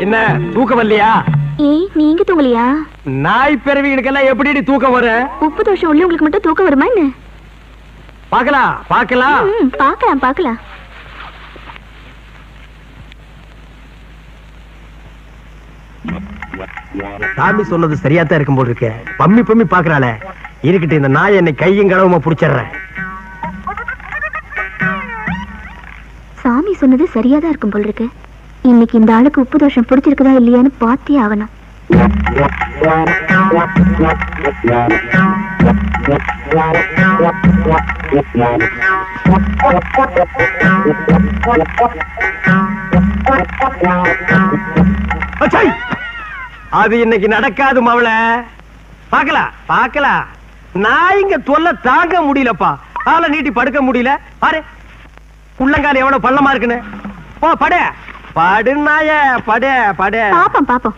என்ன தூக்கம் வரலையா? ஏய் நீங்க தூங்கலையா? நாய் பிறவிகளுக்கெல்லாம் எப்படி தூக்கம் வரும்? உப்பு தோஷம் உள்ளவங்களுக்கு மட்டும் தூக்கம் வருமா என்ன? பாக்கலாம் பாக்கலாம் பாக்கலாம் பாக்கலாம். சாமி சொன்னது சரியாத்தான் இருக்கும் போல் இருக்கு. பம்மி பம்மி பாக்குறாளே, இருக்கட்டும் இந்த நாய் என்னை கையும் களவுமா புடிச்சிடுறேன். சாமி சொன்னது சரியாதான் இருக்கும் போல் இருக்கு. இன்னைக்கு இந்த ஆளுக்கு உப்பு தோஷம் பிடிச்சிருக்குதா இல்லையான்னு பார்த்தே ஆகணும். அது இன்னைக்கு நடக்காது மவள. பாக்கலாம் பாக்கலாம். நான் இங்க தொல்லை தாங்க முடியலப்பா. காலை நீட்டி படுக்க முடியல. பாரு உள்ளங்கால எவ்வளவு பள்ளமா இருக்குன்னு. போ படு படு நாய படு படு. பாப்போம் பாப்போம்.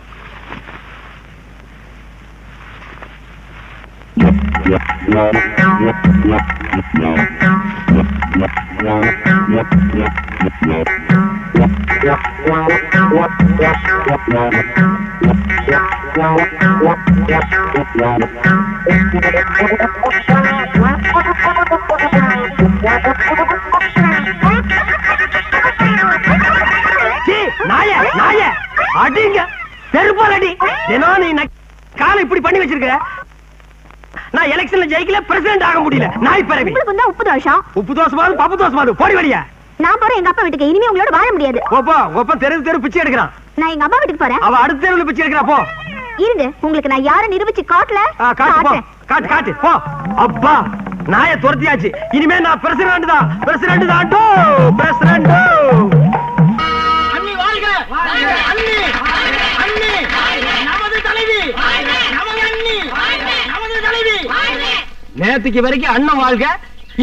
நாய நாய அடிங்க செருப்பால் அடி. தினம் நீ காலை இப்படி பண்ணி வச்சிருக்க. நான் எலெக்ஷன்ல ஜெயிக்கல, பிரசிடென்ட் ஆக முடியல. நாய் பிறவி. உப்பு தோஷம். உப்பு தோசமாவது பப்பு தோசமாவது போடி வழியா. நான் போறேன் எங்க அப்பா வீட்டுக்கு. இனிமே உங்களோட வாழ முடியாது. போப்பா ஒப்ப தெரு தெரு பிச்சை எடுக்கிறான். நான் எங்க அப்பா வீட்டுக்கு போறேன். அவ அடுத்த தெருவுல பிச்சை எடுக்கிறா. போ இருங்க, உங்களுக்கு நான் யாரை நிரூபிச்சு காட்டல. காட்டு போ காட்டு காட்டு போ. அப்பா நாய துரத்தியாச்சு. இனிமே நான் பிரசிடென்ட் தான். பிரசிடென்ட் தான். பிரசிடென்ட். அண்ணி வாழ்க. அண்ணி அண்ணி நமது தலைவி. நமது அண்ணி நமது தலைவி. நேத்துக்கு வரைக்கும் அண்ணன் வாழ்க,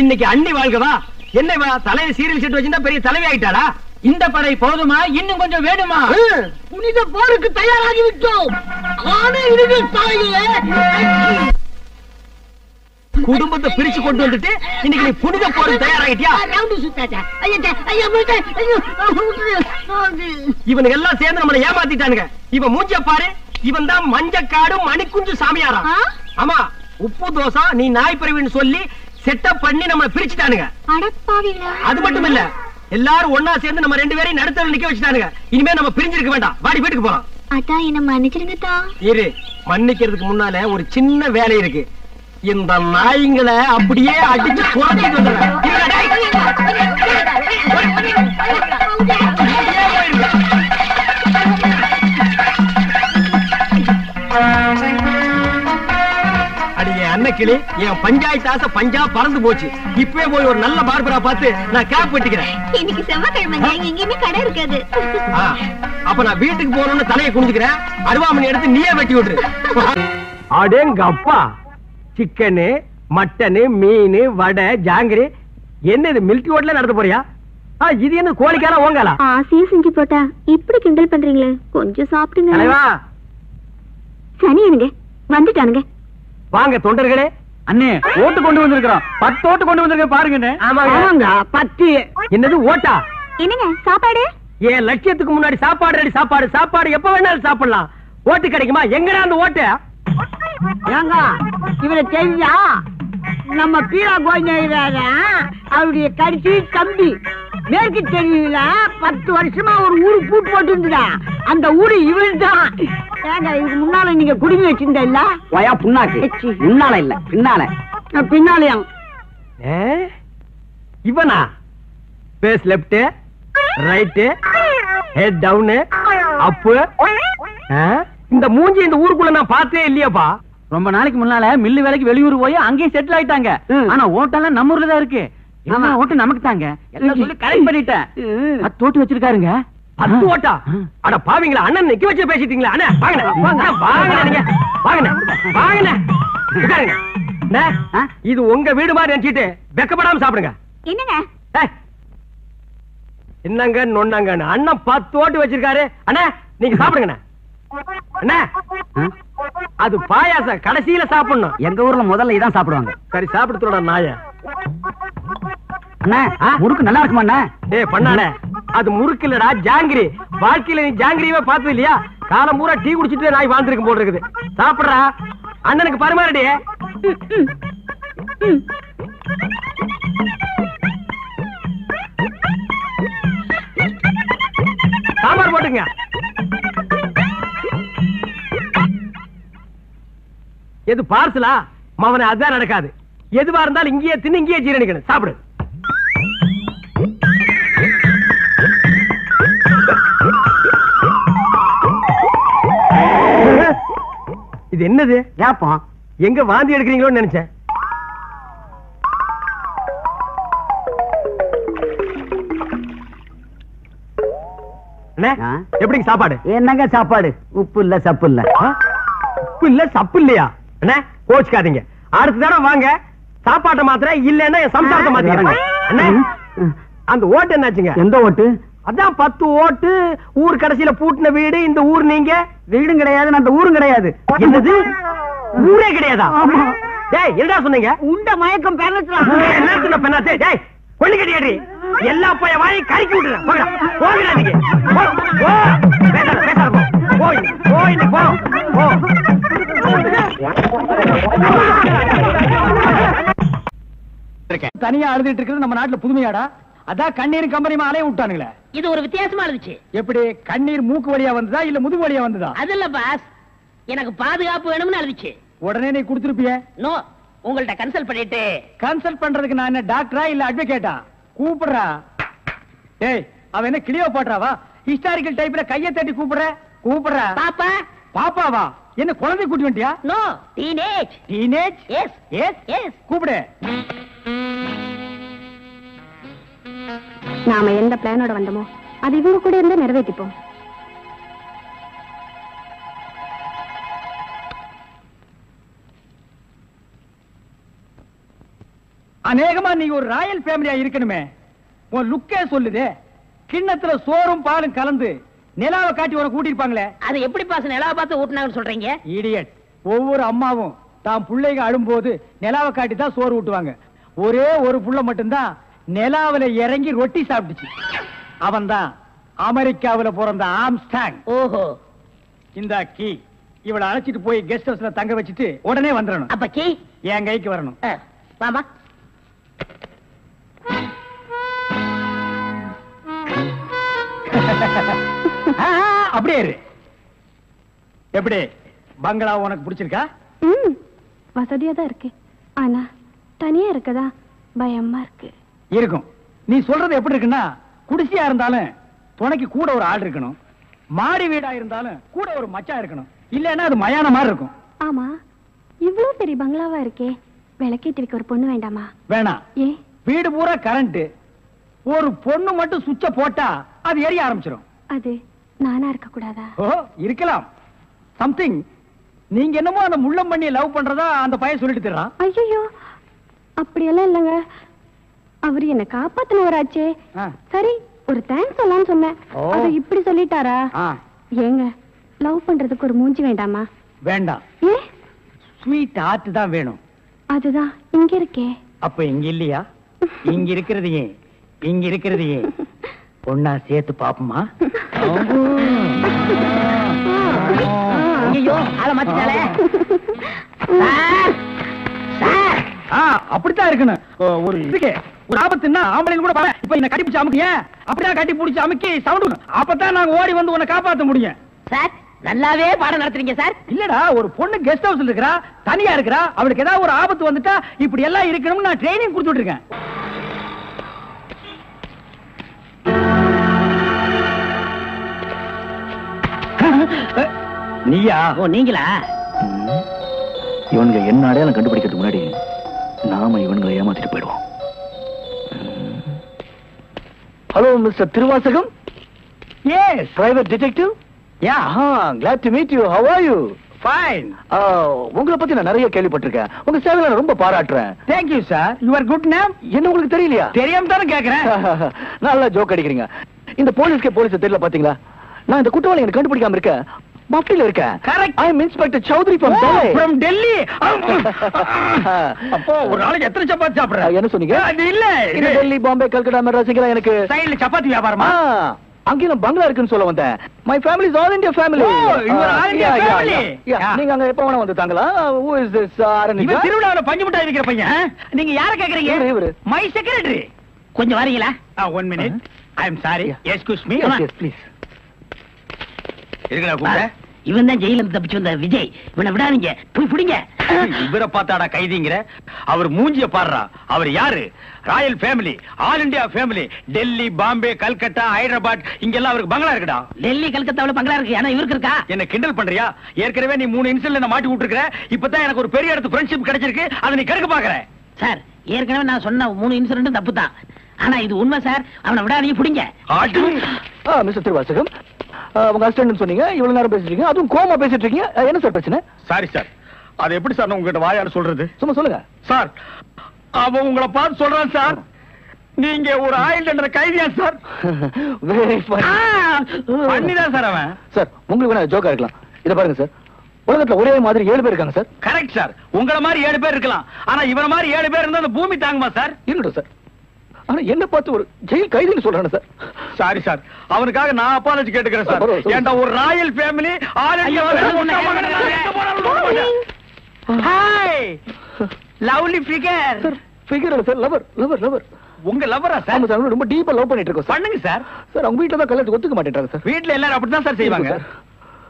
இன்னைக்கு அண்ணி வாழ்கவா? என்னவா தலையை சீரியல் செட் வச்சிருந்தா பெரிய தலைவி ஆயிட்டாளா? இந்த படை போதுமா? இன்னும் கொஞ்சம் வேணுமா? புனித போருக்கு தயாராகி விட்டோம். ஆனா இறுதி சாலையிலே குடும்பத்தை பிரிச்சு கொண்டு வந்துட்டு இன்னைக்கு நீ புனித போருக்கு தயாராகிட்டியா? இவனுக்கு எல்லாம் சேர்ந்து நம்மளை ஏமாத்திட்டானுங்க. இவன் மூஞ்ச பாரு. இவன் தான் மஞ்சக்காடு மணிக்குஞ்சு சாமியாரா. ஆமா உப்பு தோசை நீ நாய் பிறவின்னு சொல்லி செட்டப் பண்ணி நம்மளை பிரிச்சுட்டானுங்க. அது மட்டும் இல்ல, எல்லாரும் ஒன்னா சேர்ந்து நம்ம ரெண்டு பேரையும் நடுத்தர நிக்க வச்சுட்டானுங்க. இனிமே நம்ம பிரிஞ்சிருக்க வேண்டாம். வாடி வீட்டுக்கு போலாம். அதான் என்ன மன்னிச்சிருங்கதா. இரு, மன்னிக்கிறதுக்கு முன்னால ஒரு சின்ன வேலை இருக்கு. இந்த நாய்ங்களை அப்படியே அடிச்சு குறைச்சிட்டு வந்துடுறேன். அடியே அன்னக்கிளி, என் பஞ்சாயத்து ஆசை பஞ்சா பறந்து போச்சு. இப்பவே போய் ஒரு நல்ல பார்பரா பார்த்து நான் கேப் வெட்டிக்கிறேன். இன்னைக்கு செவ்வாய்க்கிழமை எங்கேயுமே கடை இருக்காது. அப்ப நான் வீட்டுக்கு போறோம்னு தலையை குனிஞ்சுக்கிறேன். அருவாமணி எடுத்து நீயே வெட்டி விட்டுரு. அடேங்க அப்பா, சிக்கனு மட்டனு மீன் வடை ஜாங்கிரி. என்ன இது மில்கி ஹோட்டல்ல நடத்த போறியா? இது என்ன கோழிக்காரா ஓங்காலா? ஆசையா செஞ்சு போட்டா இப்படி கிண்டல் பண்றீங்களே, கொஞ்சம் சாப்பிடுங்க. தலைவா சனி எனக்கு வந்துட்டானுங்க. வாங்க தொண்டர்களே. அண்ணே ஓட்டு கொண்டு வந்திருக்கிறோம். 10 ஓட்டு கொண்டு வந்திருக்க பாருங்க. ஆமாங்க 10. என்னது ஓட்டா? என்னங்க சாப்பாடு? என் லட்சியத்துக்கு முன்னாடி சாப்பாடு ரெடி. சாப்பாடு சாப்பாடு எப்ப வேணாலும் சாப்பிடலாம். ஓட்டு கிடைக்குமா? எங்கடா அந்த ஓட்டு? ஏங்க இவரை தெரிஞ்சா நம்ம பீரா கோயில அவருடைய கடைசி தம்பி மேற்கு தெரியல 10 வருஷமா ஒரு ஊரு பூட்டு போட்டு இருந்துடா. அந்த ஊரு இவன் தான். ஏங்க இதுக்கு முன்னால நீங்க குடிமை வச்சிருந்த இல்ல? வயா புண்ணாக்கு. முன்னால இல்ல பின்னால. பின்னாலயா? இவனா? Face left right head down up. இந்த மூஞ்சி இந்த ஊருக்குள்ள நான் பார்த்தே இல்லையாப்பா. ரொம்ப நாளைக்கு முன்னால மில்லு வேலைக்கு வெளியூர் போய் அங்கேயும் செட்டில் ஆயிட்டாங்க. ஆனா ஓட்டெல்லாம் நம்ம ஊர்ல தான் இருக்கு. ஓட்டு நமக்கு தாங்க எல்லாம் சொல்லி கரெக்ட் பண்ணிட்டேன். 10 ஓட்டு வச்சிருக்காருங்க. 10 ஓட்டா? அட பாவீங்களா, அண்ணன் நிக்க வச்சு பேசிட்டீங்களா? அண்ணா வாங்க வாங்க நீங்க வாங்க வாங்க. இது உங்க வீடு மாதிரி நினைச்சிட்டு வெக்கப்படாம சாப்பிடுங்க. என்னங்க என்னங்க நொன்னாங்க? அண்ணன் 10 ஓட்டு வச்சிருக்காரு. அண்ணா நீங்க சாப்பிடுங்க. அண்ணா அது பாயாசம் கடைசியில சாப்பிடணும். எங்க ஊர்ல முதல்ல இதான் சாப்பிடுவாங்க. சரி சாப்பிடுறோட நாய. அண்ணா முறுக்கு நல்லா இருக்குமா? அண்ணா ஏய் பண்ணானே, அது முறுக்கு இல்லடா ஜாங்கிரி. வாழ்க்கையில நீ ஜாங்கிரியவே பார்த்தது இல்லையா? காலம் பூரா டீ குடிச்சிட்டு நாய் வாழ்ந்துருக்கும் போல இருக்குது. சாப்பிடுறா, அண்ணனுக்கு பரிமாறடி. சாம்பார் போட்டுங்க. எது பார்சலா? மவனை அதான் நடக்காது. எதுவா இருந்தாலும் இங்கேயே தின்னு இங்கேயே ஜீரணிக்கணும். சாப்பிடு. இது என்னது? ஏப்பம் எங்க வாந்தி எடுக்கிறீங்களோன்னு நினைச்சேன். எப்படிங்க சாப்பாடு? என்னங்க சாப்பாடு? உப்பு இல்ல சப்பு இல்ல. உப்பு இல்ல சப்பு இல்லையா? அண்ணா கோச்சுக்காதீங்க. அடுத்த தடவை வாங்க, சாப்பாட்டை மாத்திர இல்லன்னா என் சம்சாரத்தை மாத்திக்கிறேன். அந்த ஓட்டு என்னாச்சுங்க? எந்த ஓட்டு? அதான் 10 ஓட்டு. ஊர் கடைசியில பூட்டின வீடு இந்த ஊர். நீங்க வீடும் கிடையாது, அந்த ஊரும் கிடையாது. என்னது? ஊரே கிடையாதா? டேய் என்னடா சொன்னீங்க? உண்ட மயக்கம் என்ன சொன்ன பெண்ணாத்தே? டேய் கொள்ளி கட்டியாடி எல்லா பைய வாயை கறிக்கி விட்டுறேன். போங்கடா நீங்க. போ பேசாத பேசாத போ. போய் போய் போ போ. தனியா அழுதுட்டு இருக்கிறது நம்ம நாட்டுல புதுமையாடா? அதான் கண்ணீர் கம்பெனி அலைய விட்டானுங்களே. இது ஒரு வித்தியாசமா இருந்துச்சு. எப்படி? கண்ணீர் மூக்கு வழியா வந்ததா இல்ல முதுகு வழியா வந்ததா? அது இல்ல பாஸ், எனக்கு பாதுகாப்பு வேணும்னு அழுதுச்சு. உடனே நீ கொடுத்துருப்பிய? நோ, உங்கள்ட்ட கன்சல்ட் பண்ணிட்டு. கன்சல்ட் பண்றதுக்கு நான் என்ன டாக்டரா இல்ல அட்வொகேட்டா? கூப்பிடுறா. ஏய், அவன் என்ன கிளியோபாட்ராவா? ஹிஸ்டாரிக்கல் டைப்ல கையை தட்டி கூப்பிடுறா. பாப்பா. பாப்பாவா? என்ன குழந்தை கூட்டி வந்துட்டியா? No, teenage. Teenage? Yes yes yes. கூப்பிடு. நாம எந்த பிளானோட வந்தோமோ அது இவங்க கூட இருந்து நிறைவேற்றிப்போம். அநேகமா நீங்க ஒரு ராயல் ஃபேமிலியா இருக்கணுமே. உன் லுக்கே சொல்லுதே. கிண்ணத்துல சோறும் பாலும் கலந்து நிலாவை காட்டி உன கூட்டிருப்பாங்களே. அது எப்படி பாஸ் நிலாவை பார்த்து ஊட்டினாங்கன்னு சொல்றீங்க? இடியட். ஒவ்வொரு அம்மாவும் தாம் பிள்ளைங்க அழும்போது நிலாவை காட்டி தான் சோறு ஊட்டுவாங்க. ஒரே ஒரு புள்ள மட்டும்தான் நிலாவில இறங்கி ரொட்டி சாப்பிட்டுச்சு. அவன் தான் அமெரிக்காவில பிறந்த ஆம்ஸ்டாங். ஓஹோ. இந்த கீ இவளை அழைச்சிட்டு போய் கெஸ்ட் ஹவுஸ்ல தங்க வச்சுட்டு உடனே வந்துடணும். அப்ப கீ என் கைக்கு வரணும். வாமா. அப்படியே இரு. எப்படி பங்களா உனக்கு பிடிச்சிருக்கா? வசதியா தான் இருக்கு. ஆனா தனியா இருக்கதா பயமா இருக்கு. இருக்கும். நீ சொல்றது எப்படி இருக்குன்னா, குடிசையா இருந்தாலும் துணைக்கு கூட ஒரு ஆள் இருக்கணும். மாடி வீடா இருந்தாலும் கூட ஒரு மச்சான் இருக்கணும். இல்லன்னா அது மயான மாதிரி இருக்கும். ஆமா, இவ்வளவு பெரிய பங்களாவா இருக்கே, விளக்கேத்தி வைக்க ஒரு பொண்ணு வேண்டாமா? வேணாம். ஏ? வீடு பூரா கரண்ட். ஒரு பொண்ணு மட்டும் சுவிட்ச போட்டா அது எரிய ஆரம்பிச்சிடும். அது நானா இருக்க கூடாதா? ஓ, இருக்கலாம். சம்திங். நீங்க என்னமோ அந்த முள்ளம் பண்ணி லவ் பண்றதா அந்த பையன் சொல்லிட்டு தர்றான். ஐயோ, அப்படியெல்லாம் இல்லங்க. அவர் என்ன காப்பாத்தினவராச்சே. சரி, ஒரு தேங்க்ஸ் சொல்லலாம்னு சொன்னேன். அது இப்படி சொல்லிட்டாரா? ஏங்க, லவ் பண்றதுக்கு ஒரு மூஞ்சி வேண்டாமா? வேண்டாம். ஏ? ஸ்வீட் ஹார்ட் தான் வேணும். அதுதான் இங்க இருக்கே. அப்ப இங்க இல்லையா? இங்க இருக்கிறதையே இங்க இருக்கிறதையே ஒன்னா சேர்த்து பாப்போமா? ஐயோ, ஆள மாத்திட்டாளே. அப்படித்தான் இருக்கணும். ஒரு இதுக்கு ஒரு ஆபத்துன்னா ஆம்பளைங்க கூட பாரு. இப்ப என்ன கட்டி பிடிச்சு அமுக்கிய, அப்படியே கட்டி பிடிச்சு அமுக்கி சவுண்ட். அப்பதான் நாங்க ஓடி வந்து உன்னை காப்பாத்த முடியும். சார், நல்லாவே பாடம் நடத்துறீங்க சார். இல்லடா, ஒரு பொண்ணு கெஸ்ட் ஹவுஸ்ல இருக்கறா, தனியா இருக்கறா. அவளுக்கு ஏதாவது ஒரு ஆபத்து வந்துட்டா இப்படி எல்லாம் இருக்கணும்னு நான் ட்ரைனிங் கொடுத்துட்டு இருக்கேன். நீயா? ஓ, நீங்களா? இவனுங்க என்ன அடையாளம் கண்டுபிடிக்கிறதுக்கு முன்னாடி நாம இவன்களை ஏமாத்திட்டு போயிடுவோம். Hello mister Thiruvasagam. Yes, private detective. Yeah, glad to meet you. How are you? fine. உங்களை பத்தி நான் நிறைய கேள்விப்பட்டிருக்கேன். உங்க சேவையை நான் ரொம்ப பாராட்டுறேன். Thank you sir. Your good name? என்ன உங்களுக்கு தெரியலையா? தெரியாம தானே கேக்குறேன். நல்லா ஜோக் அடிக்கிறீங்க. இந்த போலீஸ்க்கு போலீஸ் தெரியல பாத்தீங்களா? நான் இந்த குற்றவாளி எனக்கு கண்டுபிடிக்காம இருக்கேன். மப்டில இருக்கேன். Correct. I am Inspector Chowdhury from Delhi. From Delhi. அப்போ ஒரு நாளைக்கு எத்தனை சப்பாத்தி சாப்பிடுற? என்ன சொன்னீங்க? அது இல்ல. இது டெல்லி, பாம்பே, கல்கட்டா, மெட்ராஸ் இங்கலாம் எனக்கு சைடுல சப்பாத்தி வியாபாரமா? அங்கே நான் பங்களா இருக்குன்னு சொல்ல வந்தேன். My family is all India family. you are all India family. நீங்க அங்க எப்ப வேணா வந்து தாங்களா? Who is this? இவன் திருவிழாவுல பஞ்சு மிட்டாய் விக்கிற பையன். நீங்க யார கேக்குறீங்க? இவரு. My secretary. கொஞ்சம் வரீங்களா? 1 minute. I am sorry. Excuse me. Yes, please. இருக்கடா கூப்பிட. இவன் தான் ஜெயில இருந்து தப்பிச்சு வந்த விஜய். இவனை விடாதீங்க, போய் பிடிங்க. இவரை பார்த்தாடா கைதிங்கிற? அவர் மூஞ்சிய பாடுறா. அவர் யாரு? Royal family, all India family. Delhi, Bombay, Calcutta, Hyderabad இங்கெல்லாம் அவருக்கு பங்களா இருக்குடா. டெல்லி கல்கத்தாவுல பங்களா இருக்கு, ஆனா இவருக்கு இருக்கா? என்ன கிண்டல் பண்றியா? ஏற்கனவே நீ 3 இன்சிடென்ட்ல என்ன மாட்டி விட்டுருக்க. இப்பதான் எனக்கு ஒரு பெரிய இடத்து ஃப்ரெண்ட்ஷிப் கிடைச்சிருக்கு. அதை நீ கெடுக்க பாக்குற. சார், ஏற்கனவே நான் சொன்ன 3 இன்சிடென்ட் தப்பு தான். ஆனா இது உண்மை சார். அவனை விடாதீங்க, பிடிங்க. மிஸ்டர் திருவாசகம், உங்க அசிஸ்டன்ட் சொன்னீங்க, இவ்வளவு நேரம் பேசிட்டு இருக்கீங்க, அதுவும் கோமா பேசிட்டு இருக்கீங்க. என்ன சார் பிரச்சனை? Sorry sir. அது எப்படி சார் நான் உங்ககிட்ட வாயால சொல்றது? சும்மா சொல்லுங்க சார். அவன் உங்களை பார்த்து சொல்றான் சார், நீங்க ஒரு ஆயில் என்ற கைதியா சார். வெரி பண்ணிதான் சார் அவன். சார், உங்களுக்கு வேணா ஜோக்கா இருக்கலாம். இத பாருங்க சார், உலகத்துல ஒரே மாதிரி 7 பேர் இருக்காங்க சார். Correct sir. உங்கள மாதிரி 7 பேர் இருக்கலாம். ஆனா இவன மாதிரி 7 பேர் இருந்தா அந்த பூமி தாங்குமா சார்? இருக்கட்டும் சார். ஆனா என்ன பார்த்து ஒரு ஜெயில் கைதின்னு சொல்றானே சார். Sorry sir. அவனுக்காக நான் அப்பாலஜி கேட்டுக்கிறேன் சார். ஏண்டா ஒரு Royal family hi lovely figure. Sir, figure இல்ல சார், லவர் லவர் லவர். உங்க லவரா சார்? ஆமா சார், ரொம்ப டீப்பா லவ் பண்ணிட்டு இருக்கோம் சார். பண்ணுங்க சார். சார், அவங்க வீட்ல தான் கல்யாணத்துக்கு ஒத்துக்க மாட்டேன்றாங்க சார். வீட்ல எல்லாரும் அப்படிதான் சார் செய்வாங்க.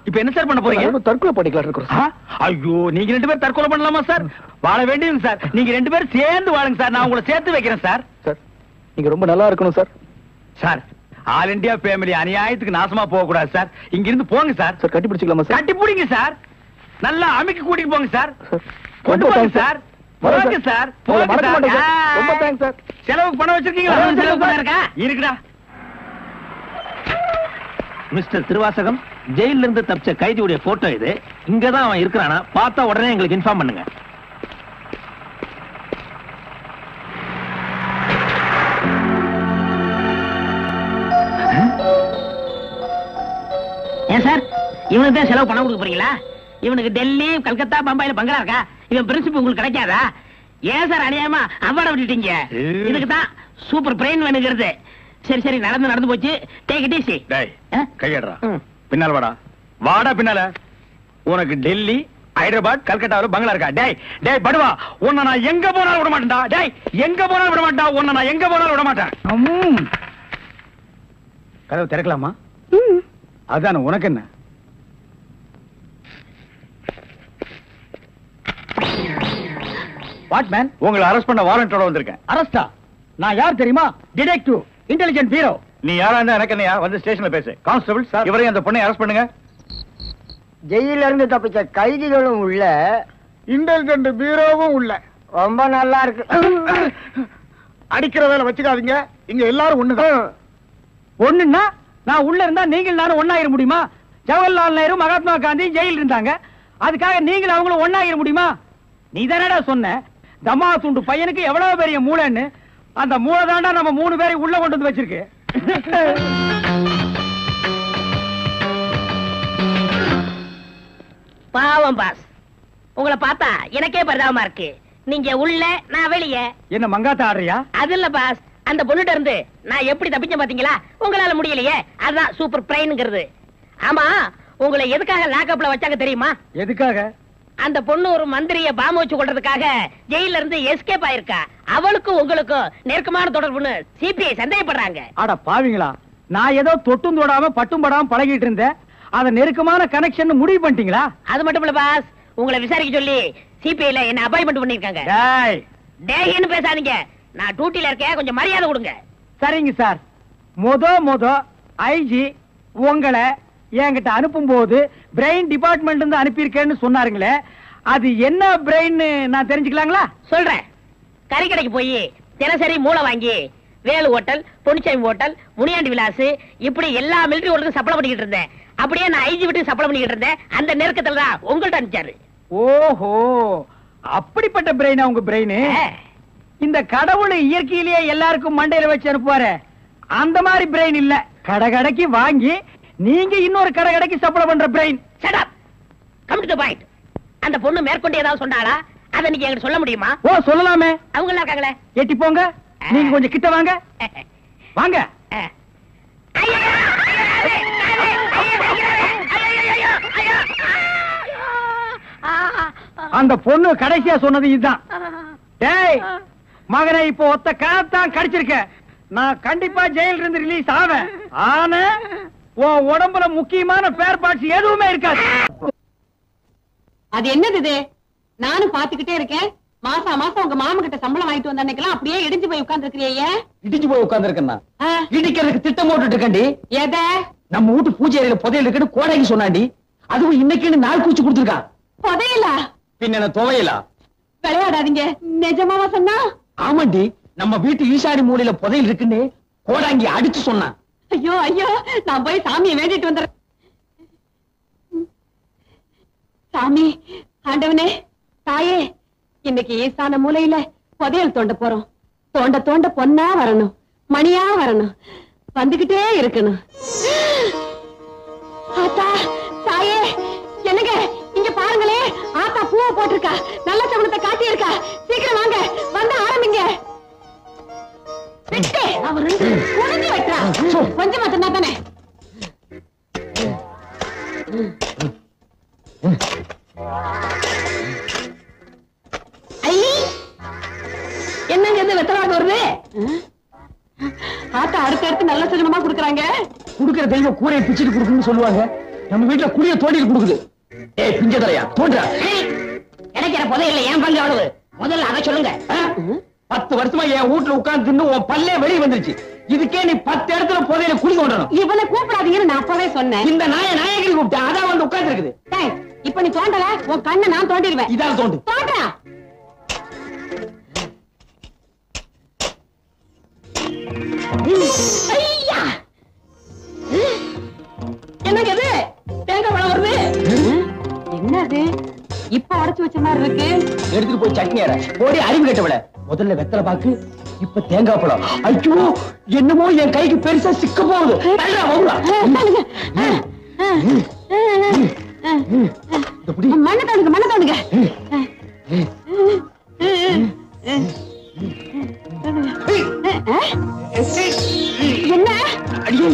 இப்போ என்ன சார் பண்ண போறீங்க? தற்கொலை பண்ணிக்கலாம் இருக்கோம் சார். ஐயோ, நீங்க 2 பேரும் தற்கொலை பண்ணலாமா சார்? வாழ வேண்டியது சார். நீங்க 2 பேரும் சேர்ந்து வாழுங்க சார். நான் உங்களை சேர்த்து வைக்கிறேன் சார். சார், நீங்க ரொம்ப நல்லா இருக்கணும் sir. Sir, all India family அநியாயத்துக்கு நாசமா போக கூடாது சார். இங்க இருந்து போங்க சார். சார், கட்டி பிடிச்சிக்கலாமா சார்? கட்டி பிடிங்க சார். நல்லா அமுக்கி கூட்டிட்டு போங்க சார். ரொம்ப கொண்டு போங்க thanks சார். வரேன் போங்க சார். சார். உங்களை போங்க மறக்க மாட்டேன் சார். சார். ரொம்ப தேங்க்ஸ் சார். செலவுக்கு பணம் வச்சிருக்கீங்களா? செலவுக்கு பணம் இருக்கா? இருக்குடா. மிஸ்டர் திருவாசகம், ஜெயில இருந்து தப்பிச்ச கைதியுடைய போட்டோ இது. இங்கதான் அவன் இருக்கிறானா, பார்த்தா உடனே எங்களுக்கு இன்ஃபார்ம் பண்ணுங்க. ஏன் சார், இவனுக்கு தான் செலவு பணம் கொடுக்க போறீங்களா? இவனுக்கு டெல்லி, கல்கத்தா, பம்பாயில பங்களா இருக்கா? இவன் பிரின்சிபல் உங்களுக்கு கிடைக்காதா? ஏன் சார் அநியாயமா அவார்ட விட்டுட்டீங்க? இதுக்கு தான் சூப்பர் பிரெயின் வேணுங்கிறது. சரி சரி, நடந்து போச்சு. Take it easy. டேய், கையடறா. பின்னால வாடா. வாடா பின்னால. உனக்கு டெல்லி, ஹைதராபாத், கல்கட்டாவுல பங்களா இருக்கா? டேய் டேய் படுவா, உன்னை நான் எங்க போனாலும் விட மாட்டேன்டா. டேய், எங்க போனாலும் விட மாட்டேன். உன்னை நான் எங்க போனாலும் விட மாட்டேன். கதவு திறக்கலாமா? அதான, உனக்கு என்ன? What man? உங்களை அரெஸ்ட் பண்ண வாரண்டோட வந்திருக்கேன். அரஸ்டா? நான் யார் தெரியுமா? Detective, intelligent bureau. நீ யாரா இருந்தா எனக்கு என்னையா? வந்து ஸ்டேஷன்ல பேசு. கான்ஸ்டபிள் சார், இவரையும் அந்த பொண்ணை அரெஸ்ட் பண்ணுங்க. ஜெயில இருந்து தப்பிச்ச கைதிகளும் உள்ள, இன்டெலிஜென்ட் பீரோவும் உள்ள. ரொம்ப நல்லா இருக்கு. அடிக்கிற வேலை வச்சுக்காதீங்க. இங்க எல்லாரும் ஒண்ணுதான். ஒண்ணுன்னா நான் உள்ள இருந்தா நீங்கள் நானும் ஒண்ணாயிர முடியுமா? ஜவஹர்லால் நேரு, மகாத்மா காந்தி ஜெயில இருந்தாங்க. அதுக்காக நீங்களும் அவங்களும் ஒண்ணாயிர முடியுமா? நீ தானடா சொன்ன தமா துண்டு பையனுக்கு எவ்வளவு பெரிய மூளைன்னு. அந்த மூளை தாண்டா நம்ம 3 பேரை உள்ள கொண்டு வந்து வச்சிருக்கு. பாவம் பாஸ், உங்களை பார்த்தா எனக்கே பரிதாபமா இருக்கு. நீங்க உள்ள, நான் வெளியே. என்ன மங்காத்த ஆடுறியா? அது இல்ல பாஸ், அந்த பொண்ணுட்ட இருந்து நான் எப்படி தப்பிச்சேன் பாத்தீங்களா? உங்களால முடியலையே, அதுதான் சூப்பர் பிரெயின்ங்கிறது. ஆமா, உங்களை எதுக்காக லாக்அப்ல வச்சாங்க தெரியுமா? எதுக்காக? அந்த பொண்ணு ஒரு மந்திரிய பாம்பு வச்சு கொள்றதுக்காக ஜெயில இருந்து எஸ்கேப் ஆயிருக்கா. அவளுக்கும் உங்களுக்கும் நெருக்கமான தொடர்புன்னு சிபிஐ சந்தேகப்படுறாங்க. அட பாவிங்களா, நான் ஏதோ தொட்டும் தொடாம பட்டும் படாம பழகிட்டு இருந்தேன். அத நெருக்கமான கனெக்ஷன் முடிவு பண்ணிட்டீங்களா? அது மட்டும் இல்ல பாஸ், உங்களை விசாரிக்க சொல்லி சிபிஐல என்ன அப்பாயின்மெண்ட் பண்ணிருக்காங்க. டேய், டேய்னு பேசாதீங்க, நான் டியூட்டில இருக்கேன், கொஞ்சம் மரியாதை கொடுங்க. சரிங்க சார். மொத ஐஜி உங்களை என்கிட்ட அனுப்பும் போது பிரெயின் டிபார்ட்மெண்ட் இருந்து அனுப்பியிருக்கேன்னு சொன்னாருங்களே, அது என்ன பிரெயின் நான் தெரிஞ்சுக்கலாங்களா? சொல்றேன். கறிக்கடைக்கு போய் தினசரி மூளை வாங்கி வேலு ஹோட்டல், பொன்னிச்சாமி ஹோட்டல், முனியாண்டி விலாஸ் இப்படி எல்லா மிலிட்டரி ஹோட்டலுக்கும் சப்ளை பண்ணிக்கிட்டு இருந்தேன். அப்படியே நான் ஐஜி விட்டு சப்ளை பண்ணிக்கிட்டு இருந்தேன். அந்த நெருக்கத்துல தான் உங்கள்ட்ட அனுப்பிச்சாரு. ஓஹோ, அப்படிப்பட்ட பிரெயினா உங்க பிரெயின்? இந்த கடவுள் இயற்கையிலேயே எல்லாருக்கும் மண்டையில வச்சு அனுப்புவாரு, அந்த மாதிரி பிரெயின் இல்ல. கடைக்கு வாங்கி நீங்க இன்னொரு கடைக்கு சப்ளை பண்ற brain. Shut up, come to the point. அந்த பொண்ணு மேற்கொண்டு ஏதாவது சொன்னாளா? அதை நீங்க என்கிட்ட சொல்ல முடியுமா? ஓ, சொல்லலாமே. அவங்க எல்லாம் இருக்காங்களே. எட்டி போங்க, நீங்க கொஞ்சம் கிட்ட வாங்க. வாங்க. ஐயா! அந்த பொண்ணு கடைசியா சொன்னது இதுதான். டேய் மகனை இப்போ ஒத்த கணத்தான் கடிச்சிருக்க. நான் கண்டிப்பா ஜெயில இருந்து ரிலீஸ் ஆவேன். ஆனா உன் உடம்புல முக்கியமான பேர் பார்ட்ஸ் எதுவுமே இருக்காது. அது என்னது இது? நானும் பாத்துக்கிட்டே இருக்கேன். மாசம் மாசம் உங்க மாமா கிட்ட சம்பளம் வாங்கிட்டு வந்த அன்னைக்கெல்லாம் அப்படியே இடிஞ்சு போய் உட்கார்ந்து இருக்கிறீங்க. இடிஞ்சு போய் உட்கார்ந்து இருக்கேன். இடிக்கிறதுக்கு திட்டம் போட்டுட்டு இருக்கேன்டி. எத? நம்ம வீட்டு பூஜை அறையில புதையல் இருக்குன்னு கோடைக்கு சொன்னாண்டி. அதுவும் இன்னைக்குன்னு நாள் பூச்சி கொடுத்துருக்கான். புதையலா? பின்ன துவையலா? விளையாடாதீங்க. நிஜமாவா சொன்னா? ஆமாண்டி, நம்ம வீட்டு ஈசாடி மூலையில புதையல் இருக்குன்னு கோடாங்கி அடிச்சு சொன்னான். ஐயோ ஐயோ, நான் போய் சாமியை வேண்டிட்டு வந்துடுறேன். சாமி, ஆண்டவனே, தாயே, இன்னைக்கு ஈசான மூலையில புதையல் தோண்ட போறோம். தோண்ட தோண்ட பொன்னா வரணும், மணியா வரணும், வந்துகிட்டே இருக்கணும். ஆத்தா, தாயே, என்னங்க இங்க பாருங்களே, ஆத்தா பூவை போட்டிருக்கா, நல்ல சமணத்தை காட்டி இருக்கா. சீக்கிரம் வாங்க, வந்து ஆரம்பிங்க. விட்டு அவரு குனிஞ்சு வெட்டுறா. கொஞ்சம் மட்டும்தான் தானே. என்னங்க இது வெத்தலாக வருது? ஆத்தா அடுத்தடுத்து நல்ல சகுனமா குடுக்கறாங்க. குடுக்கிற தெய்வம் கூரையை பிச்சுட்டு குடுக்குன்னு சொல்லுவாங்க. நம்ம வீட்டுல குடிய தோண்டிட்டு குடுக்குது. ஏய் பிஞ்சதரையா தோன்றா. கிடைக்கிற புதையல்ல ஏன் பங்கு அவ்வளவு? முதல்ல அதை சொல்லுங்க. 10 வருஷமா என் வீட்டுல உட்கார்ந்து தின்னு உன் பல்லே வெளியே வந்துருச்சு. இதுக்கே நீ 10 இடத்துல புதையல குடி கொண்டணும். இவனை கூப்பிடாதீங்கன்னு நான் அப்பவே சொன்னேன். இந்த நாயகிரி கூப்பிட்டா அதான் வந்து உட்கார்ந்து இருக்குது. டேய், இப்ப நீ தோண்டல, உன் கண்ணை நான் தோண்டிடுவேன். இதால தோண்டு. தோன்றா. ஐயா, என்னங்க இது? தேங்காய் பழம் வருது. என்னது? இப்ப உடைச்சு வச்ச மாதிரி இருக்கு. எடுத்துட்டு போய் சட்னி அரை. போடி அறிவு கேட்டவள. முதல்ல வெத்தலை பாக்கு, இப்ப தேங்காய் பழம். ஐயோ, என்னமோ என் கைக்கு பெருசா சிக்க போகுது. மண்ணை தோணுங்க, மண்ணை தோணுங்க. என்ன? அடியே,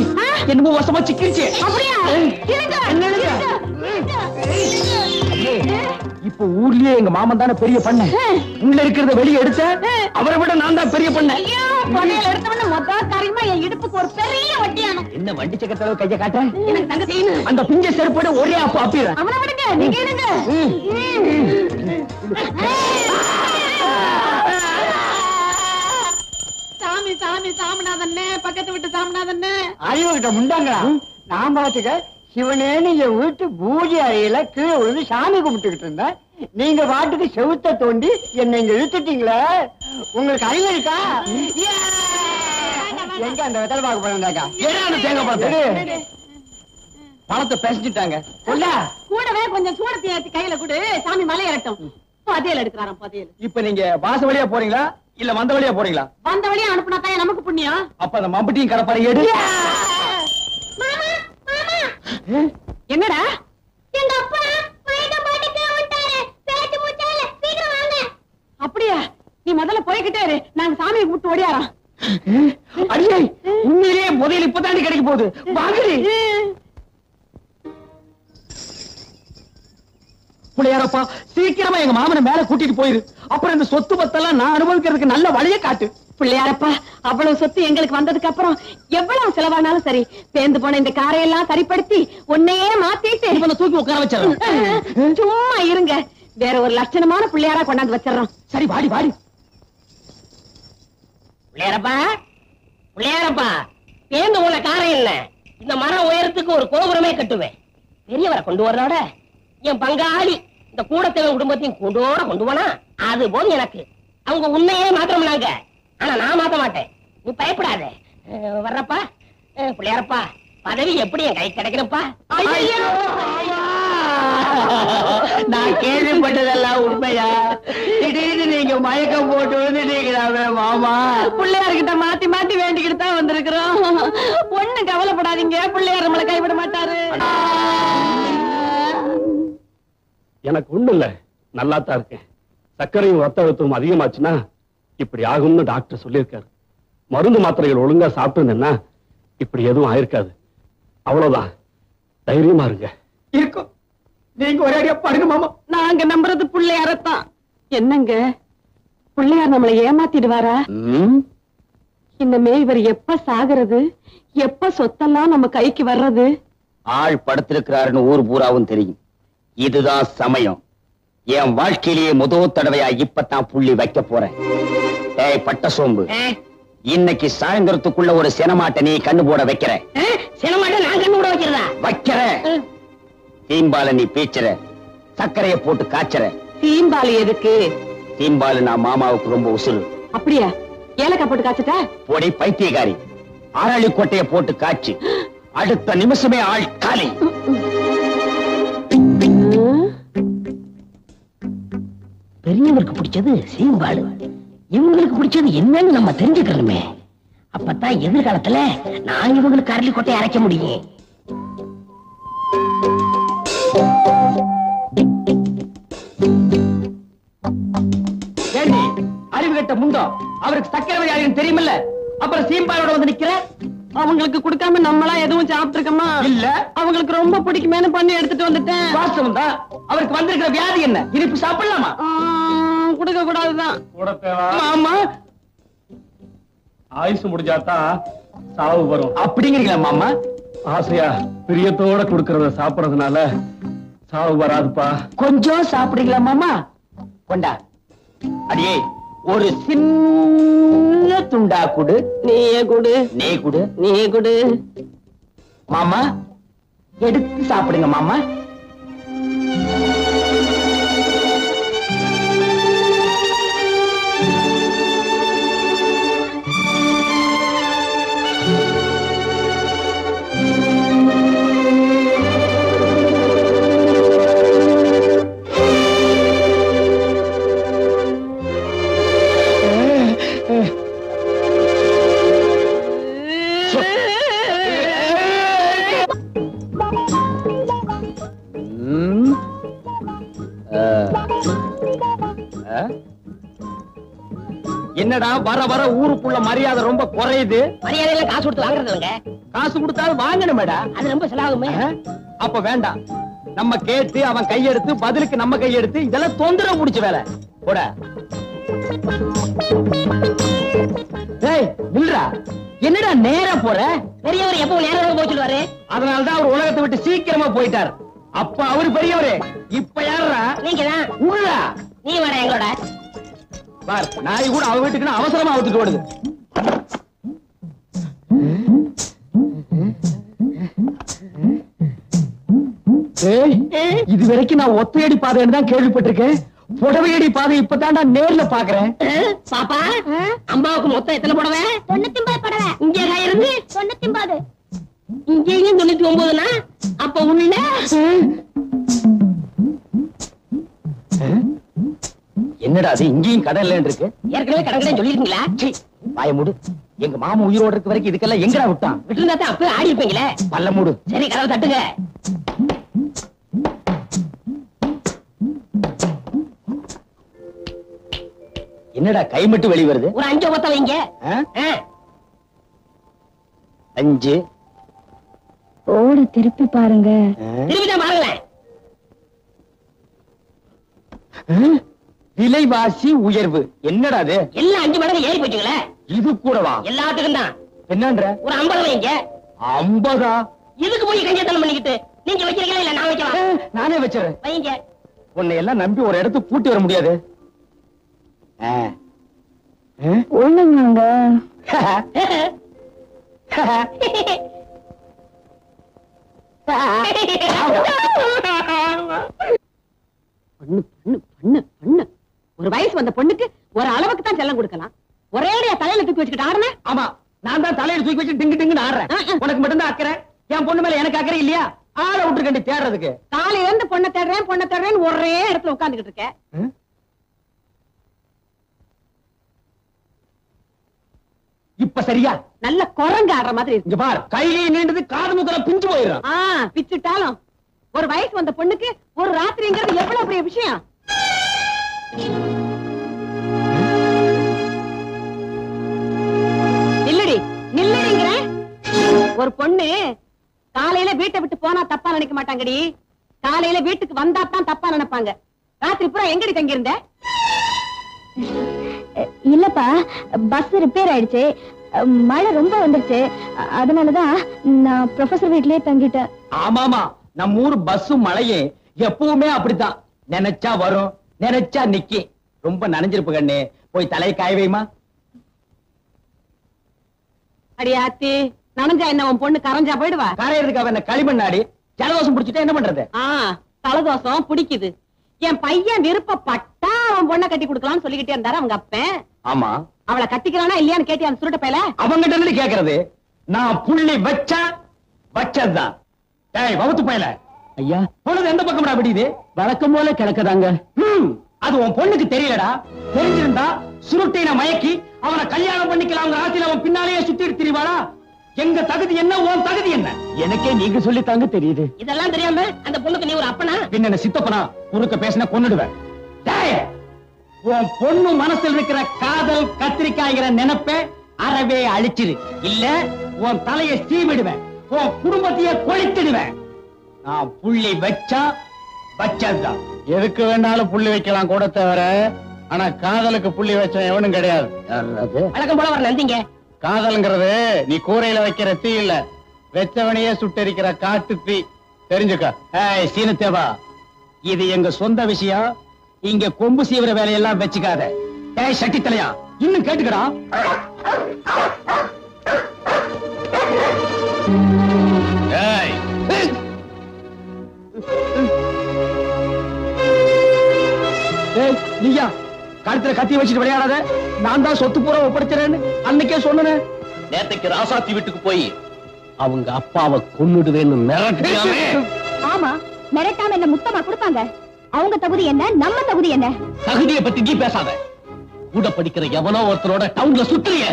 என்னமோ வசமா சிக்கிருச்சு. அப்படியா? இப்ப ஊர்லயே எங்க மாமன் தானே பெரிய பண்ண. உள்ள இருக்கிறத வெளியே எடுத்த அவரை விட நான் தான் பெரிய பண்ண. ஐயோ, பொண்ணையில எடுத்தவன மொத்த காரியமா என் இடுப்புக்கு ஒரு பெரிய வட்டியானும். என்ன வண்டி சக்கரத்துல கைய காட்டுறேன்? எனக்கு தங்க செய்யணும். அந்த பிஞ்ச செருப்போட ஒரே அப்ப அப்பிடுறேன். அவனை விடுங்க, நீங்க எடுங்க. சாமி சாமி சாமிநாதன்னே, பக்கத்து விட்டு சாமிநாதன்னே. அறிவுகிட்ட முண்டாங்களா? நான் பாத்துக்க சிவனேன்னு என் வீட்டு பூஜை அறையில கீழே விழுந்து சாமி கும்பிட்டுக்கிட்டு இருந்தேன். நீங்க பாட்டுக்கு செவுத்த தோண்டி என்ன இங்க இழுத்துட்டீங்களே. உங்களுக்கு அறிவு இருக்கா? எங்க அந்த வெத்தலை பாக்கு போனாக்கா தேங்காய் பார்த்து பணத்தை பேசிட்டாங்க. கூடவே கொஞ்சம் சூடத்தை ஏத்தி கையில கொடு, சாமி மலை ஏறட்டும். பதியல் எடுக்கிறாராம், பதியல். இப்ப நீங்க வாச வழியா போறீங்களா இல்ல வந்த வழியா போறீங்களா? வந்த வழியா அனுப்புனா தான் நமக்கு புண்ணியம். அப்ப அந்த மம்பட்டியும் கடப்பாறை எடு. என்னடா? எங்க அப்பா வயத பாட்டுக்கு விட்டாரு. பேச்சு மூச்சால சீக்கிரம் வாங்க. அப்படியா? நீ முதல்ல போய்கிட்டே இரு, நாங்க சாமியை கூப்பிட்டு ஓடியாரோம். அடியே, உண்மையிலேயே முதல் இப்பதாண்டி கிடைக்க போகுது. வாங்கடி பிள்ளையாரப்பா, சீக்கிரமா எங்க மாமனை மேல கூட்டிட்டு போயிரு. அப்புறம் இந்த சொத்து பத்தெல்லாம் நான் அனுபவிக்கிறதுக்கு நல்ல வழியை காட்டு. பிள்ளையாரப்பா, அவ்வளவு சொத்து எங்களுக்கு வந்ததுக்கு அப்புறம் எவ்வளவு செலவானாலும் சரி, பேந்து போன இந்த காரையெல்லாம் சரிப்படுத்தி உன்னையே மாத்திட்டு இவனை தூக்கி உட்கார வச்சிடறோம். சும்மா இருங்க, வேற ஒரு லட்சணமான பிள்ளையாரா கொண்டாந்து வச்சிடறோம். சரி வாடி வாடி. பிள்ளையாரப்பா, பிள்ளையாரப்பா, பேந்து உள்ள காரம் இல்ல, இந்த மரம் உயரத்துக்கு ஒரு கோபுரமே கட்டுவேன். பெரியவரை கொண்டு வர்றோட என் பங்காளி இந்த கூடத்தேவன் குடும்பத்தையும் கொண்டு போனா அது போதும் எனக்கு. அவங்க உன்னையே மாத்திரம்னாங்க, ஆனா நான் மாத்த மாட்டேன். நீ பயப்படாத. வர்றப்பா. பிள்ளையாரப்பா, பதவி எப்படி என் கை கிடைக்கிறப்பா? நான் கேள்விப்பட்டதெல்லாம் உண்மையா? திடீர்னு நீங்க மயக்கம் போட்டு விழுந்துட்டீங்களாவே மாமா. பிள்ளையார்கிட்ட மாத்தி மாத்தி வேண்டிக்கிட்டு தான் வந்திருக்கிறோம். ஒண்ணும் கவலைப்படாதீங்க, பிள்ளையார் நம்மளை கைவிட மாட்டாரு. எனக்கு ஒண்ணு இல்ல, நல்லா தான் இருக்கேன். சர்க்கரையும் ரத்த அழுத்தமும் அதிகமாச்சுன்னா இப்படி ஆகும்னு டாக்டர் சொல்லியிருக்காரு. மருந்து மாத்திரைகள் ஒழுங்கா சாப்பிட்டு இப்படி எதுவும் ஆயிருக்காது. அவ்வளவுதான், தைரியமா இருங்க. இருக்கும் நீங்க ஒரே அடியா பாருங்க மாமா. நாங்க நம்புறது பிள்ளையாரத்தான். என்னங்க பிள்ளையார் நம்மளை ஏமாத்திடுவாரா? இனிமே இவர் எப்ப சாகுறது, எப்ப சொத்தெல்லாம் நம்ம கைக்கு வர்றது? ஆள் படுத்திருக்கிறாருன்னு ஊர் பூராவும் தெரியும். இதுதான் சமயம். என் வாழ்க்கையிலேயே முதல் தடவையா இப்பதான் புள்ளி வைக்க போறேன். ஏய் பட்ட சோம்பு, இன்னைக்கு சாயந்தரத்துக்குள்ள ஒரு சினமாட்டை நீ கண்ணு போட வைக்கிற. சினமாட்ட நான் கண்ணு போட வைக்கிறதா? வைக்கிற. தீம்பால நீ பீச்சுற, சர்க்கரைய போட்டு காய்ச்சற. தீம்பாலி எதுக்கு? தீம்பாலு நான் மாமாவுக்கு ரொம்ப உசுறு. அப்படியா? ஏலக்காய் போட்டு காய்ச்சட்டா? போடி பைத்தியக்காரி, அரளி கொட்டைய போட்டு காய்ச்சி அடுத்த நிமிஷமே ஆள் காலி. பெரியவருக்கு பிடிச்சது சீம்பாடு, இவங்களுக்கு பிடிச்சது என்னன்னு நம்ம தெரிஞ்சுக்கணுமே. அப்பதான் எதிர்காலத்துல நான் இவங்களுக்கு அரளி கொட்டையை அரைக்க முடியும். அறிவு கட்ட முண்டோ, அவருக்கு சக்கரை வியாதின்னு தெரியுமில்ல, அப்புறம் சீம்பாலோட வந்து நிக்கிற. அவங்களுக்கு கொடுக்காம நம்மளா எதுவும் சாப்பிட்டுருக்கோமா? இல்ல, அவங்களுக்கு ரொம்ப பிடிக்குமேனு பண்ணி எடுத்துட்டு வந்துட்டேன். வாஸ்தவம் தான். அவருக்கு வந்திருக்கிற வியாதி என்ன? இனிப்பு சாப்பிடலாமா? கொடுக்க கூடாதுதான். ஆமா, ஆயுசு முடிஞ்சாதான் சாவு வரும் அப்படிங்கிறீங்களா மாமா? ஆசையா பிரியத்தோட கொடுக்கறத சாப்பிடறதுனால சாவு வராதுப்பா. கொஞ்சம் சாப்பிடுங்களா மாமா? கொண்டா. அடியே ஒரு சின்ன துண்டா குடு. நீயே குடு. நீ குடு. நீயே குடு. மாமா எடுத்து சாப்பிடுங்க மாமா. என்னடா வர வர ஊருக்குள்ள மரியாதை ரொம்ப குறையுது. மரியாதையில காசு கொடுத்து வாங்குறது இல்லைங்க. காசு கொடுத்தாலும் வாங்கணுமேடா. அது ரொம்ப செலவாகுமே. அப்ப வேண்டாம், நம்ம கேட்டு அவன் கையெடுத்து பதிலுக்கு நம்ம கையெடுத்து இதெல்லாம் தொந்தரவு முடிச்ச வேலை. போட. ஏய் நில்றா, என்னடா நேரா போற? பெரியவர் எப்பவும் நேரம் போச்சுடுவாரு. அதனாலதான் அவர் உலகத்தை விட்டு சீக்கிரமா போயிட்டார். அப்ப அவரு பெரியவரு, இப்ப யாரா? நீங்க தான். உள்ளா நீ வர எங்களோட. பார், நாய் கூட அவ வீட்டுக்கு அவசரமா அவுத்துட்டு ஓடுது. இது வரைக்கும் நான் ஒத்தையடி பாதைன்னு தான் கேள்விப்பட்டிருக்கேன். புடவையடி பாதை இப்பதான்டா நேர்ல பாக்குறேன். பாப்பா, அம்மாவுக்கு மொத்தம் எத்தனை புடவை? 99 புடவை. இங்க இருந்து 99. இங்கேயும் 99னா அப்ப உள்ள என்னடா அது இங்கேயும் கடை இல்லன்னு இருக்கு? ஏற்கனவே கடற்கரை சொல்லிருக்கீங்களா? வாய மூடு. எங்க மாமா உயிரோடு இருக்க வரைக்கும் இதுக்கெல்லாம் எங்கடா விட்டான்? விட்டுருந்தா தான் அப்பவே ஆடி இருப்பீங்களே. பல்ல மூடு. சரி, கதவை தட்டுங்க. என்னடா கை மட்டும் வெளி வருது? ஒரு 5 ஒத்த வைங்க. 5 ஓட திருப்பி பாருங்க. திரும்பிதான் பாருங்களேன். விலைவாசி உயர்வு. என்னடா அது? எல்லாம் 5 மடங்கு ஏறி போச்சுங்களே. இது கூடவா? எல்லாத்துக்கும் தான். என்னன்ற? ஒரு 50 வைங்க. 50? இதுக்கு போய் கஞ்சத்தனம் பண்ணிக்கிட்டு நீங்க வைக்கிறீங்களா இல்ல நான் வைக்கலாம்? நானே வச்சிடறேன். வைங்க. உன்னை எல்லாம் நம்பி ஒரு இடத்துக்கு கூட்டி வர முடியாது. ஒண்ணுங்க. ஒரு வயசு வந்த பொண்ணுக்கு ஒரு அளவுக்கு தான் செல்லம் கொடுக்கலாம். ஒரேடியா தலையில தூக்கி வச்சுக்கிட்டு ஆடுன. ஆமா, நான் தான் தலையில தூக்கி வச்சு டிங்கு டிங்குன்னு ஆடுறேன். உனக்கு மட்டும் தான் அக்கறை. என் பொண்ணு மேல எனக்கு அக்கறை இல்லையா? ஆளை விட்டுருக்கண்டி தேடுறதுக்கு. காலையில இருந்து பொண்ணை தேடுறேன்னு ஒரே இடத்துல உட்கார்ந்துகிட்டு இருக்க. இப்ப சரியா? நல்ல குரங்கு ஆடுற மாதிரி இங்க பார், கையை நீண்டது காது முதல்ல பிஞ்சு போயிடும். பிச்சுட்டாலும் ஒரு வயசு வந்த பொண்ணுக்கு ஒரு ராத்திரிங்கிறது எவ்வளவு பெரிய விஷயம். நில்லடிங்கிற ஒரு பொண்ணு காலையில வீட்டை விட்டு போனா தப்பா நினைக்க மாட்டாங்கடி. காலையில வீட்டுக்கு வந்தாத்தான் தப்பா நினைப்பாங்க. ராத்திரி பூரா எங்கடி தங்கியிருந்த? இல்லப்பா, பஸ் ரிப்பேர் ஆயிடுச்சு, மழை ரொம்ப வந்துருச்சு, அதனாலதான் நான் ப்ரொஃபசர் வீட்லயே தங்கிட்டேன். ஆமாமா, நம்ம ஊர் பஸ்ஸும் மழையே எப்பவுமே அப்படித்தான். நினைச்சா வரும், நினைச்சா நிக்கி. ரொம்ப நனைஞ்சிருப்பு கண்ணு, போய் தலையை காய வைமா. அடியாத்தி, நனைஞ்சா என்ன உன் பொண்ணு கரைஞ்சா போயிடுவா? கரையிறதுக்கு அவன் களிமண்ணாடி ஜலதோஷம் பிடிச்சிட்டா என்ன பண்றது? தலதோஷம் பிடிக்குது. என் பையன் விருப்பப்பட்டா அவன் பொண்ணை கட்டி கொடுக்கலாம்னு சொல்லிக்கிட்டே இருந்தாரு அவங்க அப்பன். ஆமா, அவளை கட்டிக்கிறானா இல்லையான்னு கேட்டி அந்த சுருட்ட பையல அவங்கிட்ட இருந்து கேக்குறது. நான் புள்ளி வச்சதுதான். டேய் வவுத்து பையல, ஐயா பொழுது எந்த பக்கம்டா விடியுது? வழக்கம் போல கிடக்குதாங்க. அது உன் பொண்ணுக்கு தெரியலடா. தெரிஞ்சிருந்தா சுருட்டையின மயக்கி அவனை கல்யாணம் பண்ணிக்கலாம் ஆசையில அவன் பின்னாலேயே சுத்திட்டு திரிவாளா? எங்க தகுதி என்ன, உன் தகுதி என்ன? எனக்கே நீங்க சொல்லித்தாங்க தெரியுது. இதெல்லாம் தெரியாம அந்த பொண்ணுக்கு நீ ஒரு அப்பனா? பின்ன சித்தப்பனா? உனக்கு பேசின கொன்னுடுவேன். உன் பொண்ணு மனசில் இருக்கிற காதல் கத்திரிக்காய்கிற நினைப்ப அறவே அழிச்சிரு. இல்ல உன் தலையை சீவிடுவேன், உன் குடும்பத்தையே கொளித்திடுவேன். நான் புள்ளி வச்சதுதான். எதுக்கு வேணாலும் புள்ளி வைக்கலாம் கூட தவிர, ஆனா காதலுக்கு புள்ளி வச்ச எவனும் கிடையாது. வழக்கம் போல வர நந்திங்க. காதல்ங்கிறது நீ கூரையில வைக்கிற தீ இல்ல, வெச்சவனையே சுட்டரிக்கிற காட்டு தீ. தெரிஞ்சுக்க. சீனத்தேவா, இது எங்க சொந்த விஷயம். இங்க கொம்பு சீவிர வேலையெல்லாம் வச்சுக்காத. சட்டி தலையா, இன்னும் கேட்டுக்கடா. நீயா கழுத்துல கத்தி வச்சுட்டு விளையாடாத. நான் தான் சொத்து பூரா ஒப்படைச்சிறேன்னு அன்னைக்கே சொன்னேன். நேத்தைக்கு ராசாத்தி வீட்டுக்கு போய் அவங்க அப்பாவை கொன்னுடுவேன்னு மிரட்டியாமே. ஆமா, மிரட்டாம என்ன முத்தமா கொடுப்பாங்க? அவங்க தகுதி என்ன, நம்ம தகுதி என்ன? தகுதியை பத்தி நீ பேசாத. கூட படிக்கிற எவனோ ஒருத்தரோட டவுன்ல சுத்துறிய,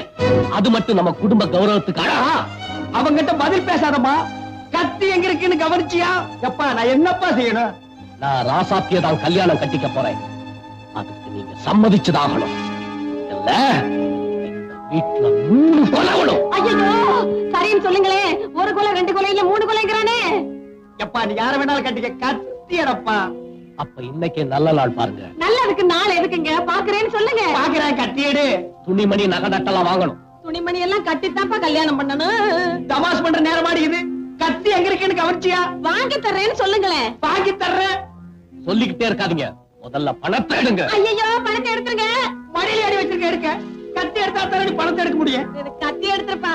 அது மட்டும் நம்ம குடும்ப கௌரவத்துக்கு அழகா? அவங்கிட்ட பதில் பேசாதம்மா. கத்தி எங்க இருக்குன்னு கவனிச்சியா? எப்பா நான் என்னப்பா செய்யணும்? நான் ராசாத்திய தான் கல்யாணம் கட்டிக்க போறேன். அதுக்கு நீங்க சம்மதிச்சுதாகணும். இல்ல வீட்டுல 3 கொலைகளும். ஐயோ, சரின்னு சொல்லுங்களே. 1 கொலை 2 கொலை இல்ல 3 கொலைங்கிறானே. எப்பா நீ யார வேணாலும் கட்டிக்க, கத்தியடப்பா. அப்ப இன்னைக்கு நல்ல நாள் பாருங்க. நல்லதுக்கு நாள் எதுக்குங்க? பாக்குறேன்னு சொல்லுங்க. பாக்குறேன், கட்டியடு. துணிமணி நகை நட்டெல்லாம் வாங்கணும். துணிமணி எல்லாம் கட்டித்தான்ப்பா கல்யாணம் பண்ணணும். தமாஷ் பண்ற நேரம் ஆடிக்குது. கத்தி எங்க இருக்குன்னு கவனிச்சியா? வாங்கி தர்றேன்னு சொல்லுங்களேன். வாங்கி தர்றேன் சொல்லிக்கிட்டே இருக்காதீங்க, முதல்ல பணத்தை எடுங்க. ஐயோ, பணத்தை எடுத்துருங்க. மடியில அடி வச்சிருக்க, எடுக்க. கத்தி எடுத்தா தான் பணத்தை எடுக்க முடியும். கத்தி எடுத்துருப்பா.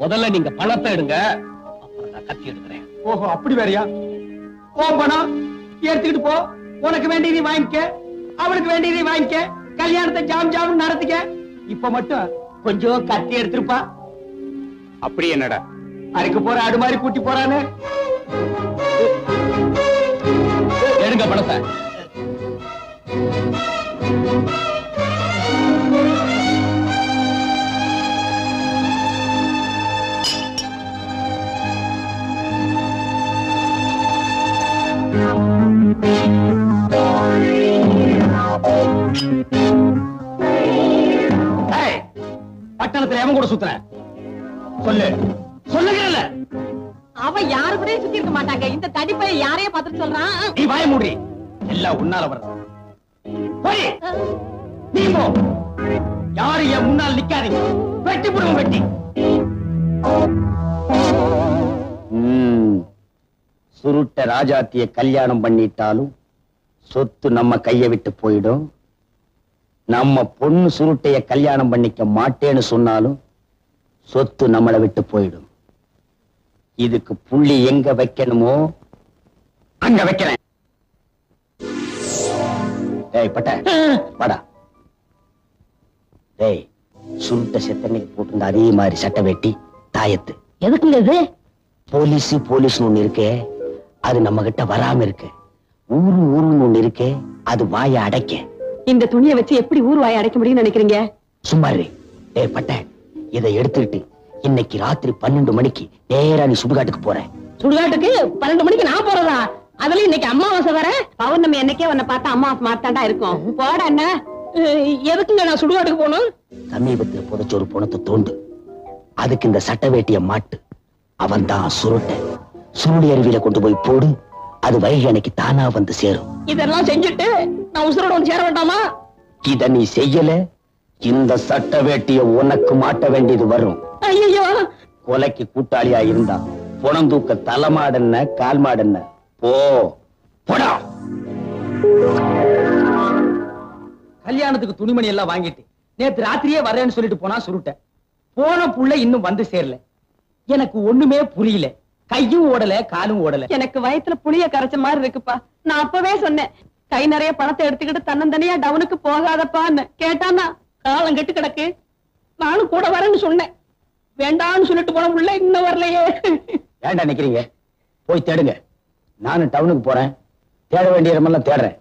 முதல்ல நீங்க பணத்தை எடுங்க, அப்புறம் நான் கத்தி எடுக்கிறேன். ஓஹோ, அப்படி வேறையா? ஓ பணம் எடுத்துக்கிட்டு போ. உனக்கு வேண்டியதை வாங்கிக்க, அவளுக்கு வேண்டியதை வாங்கிக்க. கல்யாணத்தை ஜாம் ஜாம் நடத்திக்க. இப்ப மட்டும் கொஞ்சம் கத்தி எடுத்துருப்பா. அப்படி என்னடா அறுக்க போற ஆடு மாதிரி கூட்டி போறானு. எடுங்க பணத்தை. பட்டணத்துல எவன் கூட சுத்துற? சொல்லு, சொல்லுங்கல்ல. அவன் யாரு கூட சுத்தி இருக்க மாட்டாங்க. இந்த தடிப்பைய யாரைய பார்த்துட்டு சொல்றான்? நீ வாய மூடி. எல்லாம் உன்னால வர்றது. போய் நீ போ. யாரு என் முன்னால் நிக்காதீங்க. வெட்டி போடுவோம், வெட்டி. சுருட்ட ராஜாத்திய கல்யாணம் பண்ணிட்டாலும் சொத்து நம்ம கைய விட்டு போயிடும். நம்ம பொண்ணு சுருட்டைய கல்யாணம் பண்ணிக்க மாட்டேன்னு சொன்னாலும் சொத்து நம்மளை விட்டு போயிடும். இதுக்கு புள்ளி எங்க வைக்கணுமோ அங்க வைக்கிறேன். டேய் பட்ட வாடா. டேய், சுருட்ட செத்தன்னைக்கு போட்டு அதே மாதிரி சட்டை வெட்டி தாயத்து. எதுக்குங்க இது? போலீஸ் ஒண்ணு இருக்கே, அது நம்ம கிட்ட வராம இருக்கு. ஊருன்னு ஒண்ணு இருக்கே, அது வாய அடைக்க. இந்த துணியை வச்சு எப்படி ஊர் வாயை அடைக்க முடியும்னு நினைக்கிறீங்க? சும்மாரு. டேய் பட்ட, இதை எடுத்துக்கிட்டு இன்னைக்கு ராத்திரி 12 மணிக்கு நேரா நீ சுடுகாட்டுக்கு போற. சுடுகாட்டுக்கு 12 மணிக்கு நான் போறதா? அதுல இன்னைக்கு அம்மாவாசை வர. பௌர்ணமி என்னைக்கே உன்னை பார்த்தா அம்மாவாசை மாத்தாண்டா இருக்கும். போட என்ன? எதுக்குங்க நான் சுடுகாட்டுக்கு போகணும்? சமீபத்துல புதைச்ச ஒரு பணத்தை தோண்டு, அதுக்கு இந்த சட்ட வேட்டிய மாட்டு. அவன் தான் சுருட்ட. சுருளி அருவியில கொண்டு போய் போடு. அது வழி எனக்கு தானா வந்து சேரும். இதெல்லாம் செஞ்சுட்டு நான் உசுரோட வந்து சேர வேண்டாமா? இத நீ செய்யல, இந்த சட்ட வேட்டிய உனக்கு மாட்ட வேண்டியது வரும். ஐயோ, கொலைக்கு கூட்டாளியா இருந்தா புணம் தூக்க தலைமாடன்ன கால் மாடன்ன போடா. கல்யாணத்துக்கு துணிமணி எல்லாம் வாங்கிட்டு நேத்து ராத்திரியே வரேன்னு சொல்லிட்டு போனா சுருட்ட. போன புள்ள இன்னும் வந்து சேரல. எனக்கு ஒண்ணுமே புரியல. கையும் ஓடல, காலும் ஓடல. எனக்கு வயத்துல புளிய கரைச்ச மாதிரி இருக்குப்பா. நான் அப்பவே சொன்னேன், கை நிறைய பணத்தை எடுத்துக்கிட்டு தன்னந்தனியா டவுனுக்கு போகாதப்பான்னு. கேட்டானா காலம் கெட்டு கிடக்கு, நானும் கூட வரேன்னு சொன்னேன். வேண்டான்னு சொல்லிட்டு போன உள்ள இன்னும் வரலையே. ஏண்டா நிக்கிறீங்க? போய் தேடுங்க. நானும் டவுனுக்கு போறேன். தேட வேண்டிய இடமெல்லாம் தேடுறேன்.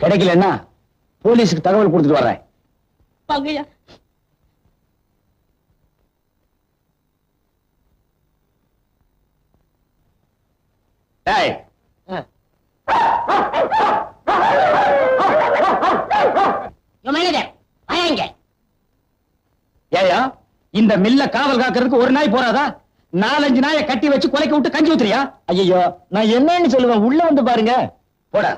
கிடைக்கலன்னா போலீஸுக்கு தகவல் கொடுத்துட்டு வர்றேன். வாங்கய்யா. ஏயா, இந்த மில்ல காவல் காக்கிறதுக்கு ஒரு நாய் போறாதா? 4-5 நாயை கட்டி வச்சு கொலைக்க விட்டு கஞ்சி ஊத்துறியா? ஐயோ, நான் என்னன்னு சொல்லுவேன், உள்ள வந்து பாருங்க. போடா.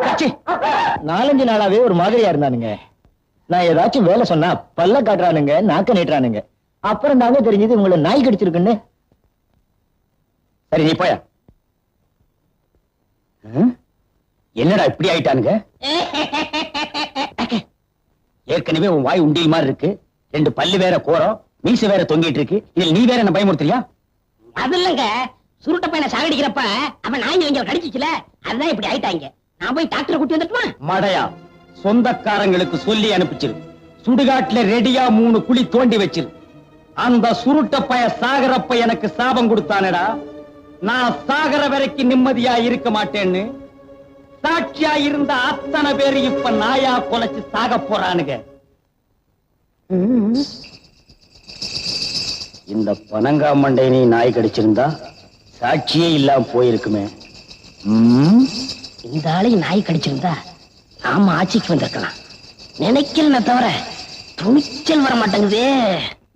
கச்சி, 4-5 நாளாவே ஒரு மாதிரியா இருந்தானுங்க. நான் ஏதாச்சும் வேலை சொன்னா பல்ல காட்டுறானுங்க, நாக்க நீட்டுறானுங்க. அப்புறம் தாங்க தெரிஞ்சது உங்களை நாய் கடிச்சிருக்குன்னு. சரி, நீ போயா. என்னடா இப்படி ஆயிட்டானுங்க? ஏற்கனவே உன் வாய் உண்டியல் மாதிரி இருக்கு. 2 பல்லு வேற கோரம், மீசை வேற தொங்கிட்டு இருக்கு. இதில் நீ வேற என்ன பயமுறுத்துறியா? அது இல்லங்க, சுருட்ட பையனை சாகடிக்கிறப்ப அவன் நாய் எங்களை கடிச்சிச்சுல, அதுதான் இப்படி ஆயிட்டாங்க. நான் போய் டாக்டரை கூட்டி வந்துட்டுமா? மடையா, சொந்தக்காரங்களுக்கு சொல்லி அனுப்பிச்சிரு. சுடுகாட்டுல ரெடியா 3 குழி தோண்டி வச்சிரு. அந்த சுருட்ட பைய சாகரப்ப எனக்கு சாபம் கொடுத்தானடா, நான் சாகர வரைக்கும் நிம்மதியா இருக்க மாட்டேன்னு. சாட்சியா இருந்த அத்தனை பேரு இப்ப நாயா கொலைச்சு சாக போறானுங்க. இந்த பனங்காமண்டை நீ நாய் கடிச்சிருந்தா சாட்சியே இல்லாம போயிருக்குமே. இந்த ஆளையும் நாய் கடிச்சிருந்தா நாம ஆட்சிக்கு வந்திருக்கலாம். நினைக்கல தவிர துணிச்சல் வர மாட்டேங்குதே.